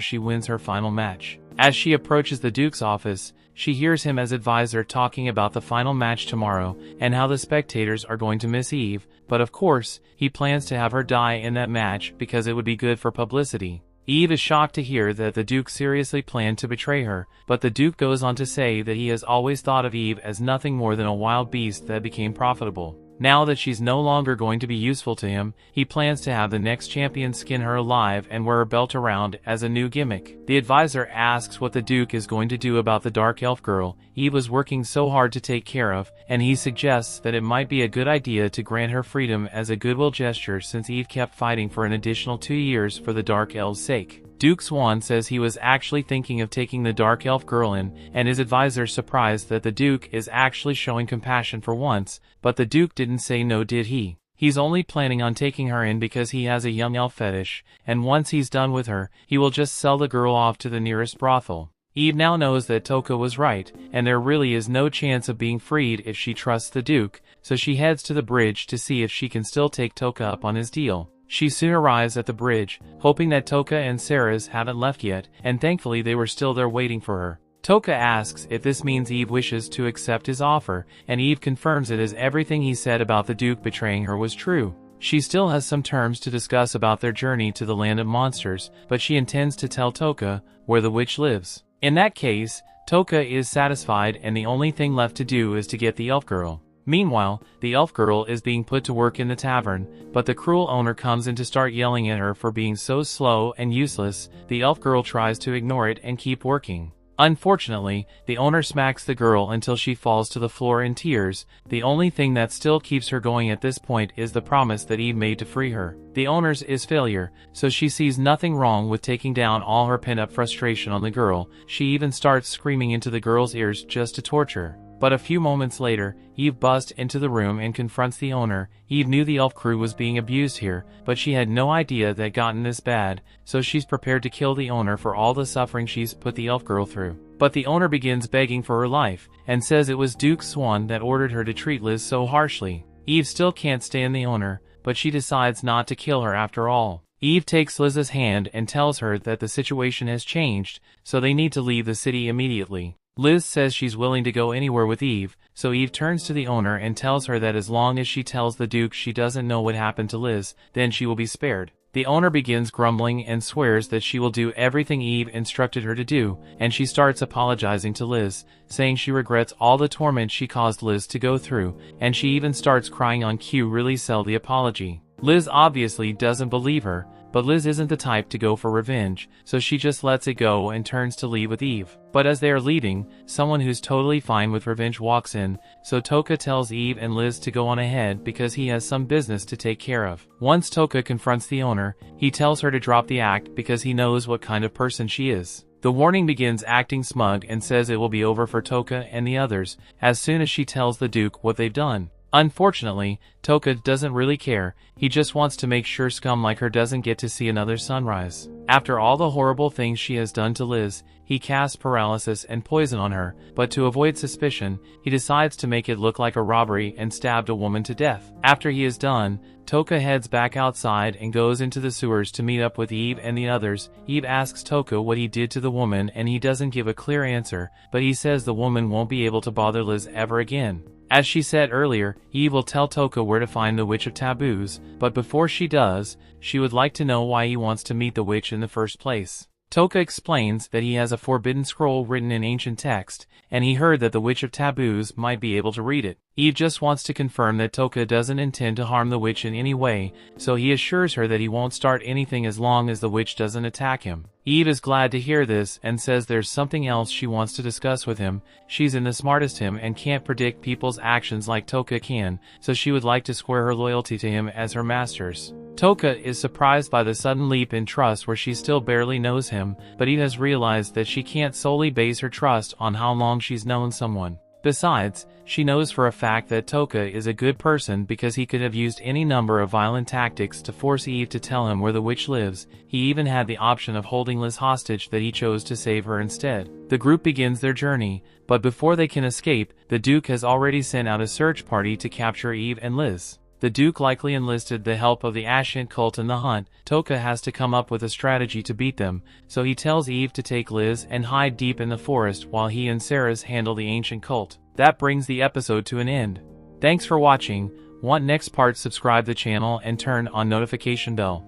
she wins her final match. As she approaches the Duke's office, she hears him as advisor talking about the final match tomorrow and how the spectators are going to miss Eve, but of course, he plans to have her die in that match because it would be good for publicity. Eve is shocked to hear that the Duke seriously planned to betray her, but the Duke goes on to say that he has always thought of Eve as nothing more than a wild beast that became profitable. Now that she's no longer going to be useful to him, he plans to have the next champion skin her alive and wear her belt around as a new gimmick. The advisor asks what the Duke is going to do about the Dark Elf girl Eve was working so hard to take care of, and he suggests that it might be a good idea to grant her freedom as a goodwill gesture since Eve kept fighting for an additional 2 years for the Dark Elf's sake. Duke Swan says he was actually thinking of taking the Dark Elf girl in, and his advisor surprised that the Duke is actually showing compassion for once, but the Duke didn't say no, did he? He's only planning on taking her in because he has a young elf fetish, and once he's done with her, he will just sell the girl off to the nearest brothel. Eve now knows that Touka was right, and there really is no chance of being freed if she trusts the Duke, so she heads to the bridge to see if she can still take Touka up on his deal. She soon arrives at the bridge, hoping that Touka and Ceres haven't left yet, and thankfully they were still there waiting for her. Touka asks if this means Eve wishes to accept his offer, and Eve confirms it as everything he said about the Duke betraying her was true. She still has some terms to discuss about their journey to the land of monsters, but she intends to tell Touka where the witch lives. In that case, Touka is satisfied and the only thing left to do is to get the elf girl. Meanwhile, the elf girl is being put to work in the tavern, but the cruel owner comes in to start yelling at her for being so slow and useless. The elf girl tries to ignore it and keep working. Unfortunately, the owner smacks the girl until she falls to the floor in tears. The only thing that still keeps her going at this point is the promise that Eve made to free her. The owner's is failure, so she sees nothing wrong with taking down all her pent-up frustration on the girl. She even starts screaming into the girl's ears just to torture. But a few moments later, Eve busts into the room and confronts the owner. Eve knew the elf crew was being abused here, but she had no idea that gotten this bad, so she's prepared to kill the owner for all the suffering she's put the elf girl through. But the owner begins begging for her life, and says it was Duke Swan that ordered her to treat Liz so harshly. Eve still can't stand the owner, but she decides not to kill her after all. Eve takes Liz's hand and tells her that the situation has changed, so they need to leave the city immediately. Liz says she's willing to go anywhere with Eve, so Eve turns to the owner and tells her that as long as she tells the Duke she doesn't know what happened to Liz, then she will be spared. The owner begins grumbling and swears that she will do everything Eve instructed her to do, and she starts apologizing to Liz, saying she regrets all the torment she caused Liz to go through, and she even starts crying on cue. Really sell the apology. Liz obviously doesn't believe her, but Liz isn't the type to go for revenge, so she just lets it go and turns to leave with Eve. But as they are leaving, someone who's totally fine with revenge walks in, so Touka tells Eve and Liz to go on ahead because he has some business to take care of. Once Touka confronts the owner, he tells her to drop the act because he knows what kind of person she is. The warning begins acting smug and says it will be over for Touka and the others as soon as she tells the Duke what they've done. Unfortunately, Touka doesn't really care. He just wants to make sure scum like her doesn't get to see another sunrise. After all the horrible things she has done to Liz, he casts paralysis and poison on her, but to avoid suspicion, he decides to make it look like a robbery and stabbed a woman to death. After he is done, Touka heads back outside and goes into the sewers to meet up with Eve and the others. Eve asks Touka what he did to the woman and he doesn't give a clear answer, but he says the woman won't be able to bother Liz ever again. As she said earlier, Eve will tell Touka where to find the Witch of Taboos, but before she does, she would like to know why he wants to meet the witch in the first place. Touka explains that he has a forbidden scroll written in ancient text, and he heard that the Witch of Taboos might be able to read it. Eve just wants to confirm that Touka doesn't intend to harm the witch in any way, so he assures her that he won't start anything as long as the witch doesn't attack him. Eve is glad to hear this and says there's something else she wants to discuss with him. She's in the smartest him and can't predict people's actions like Touka can, so she would like to square her loyalty to him as her masters. Touka is surprised by the sudden leap in trust where she still barely knows him, but Eve has realized that she can't solely base her trust on how long she's known someone. Besides, she knows for a fact that Touka is a good person because he could have used any number of violent tactics to force Eve to tell him where the witch lives. He even had the option of holding Liz hostage that he chose to save her instead. The group begins their journey, but before they can escape, the Duke has already sent out a search party to capture Eve and Liz. The Duke likely enlisted the help of the Ancient cult in the hunt. Touka has to come up with a strategy to beat them, so he tells Eve to take Liz and hide deep in the forest while he and Sarah's handle the Ancient cult. That brings the episode to an end. Thanks for watching. Want next part? Subscribe the channel and turn on notification bell.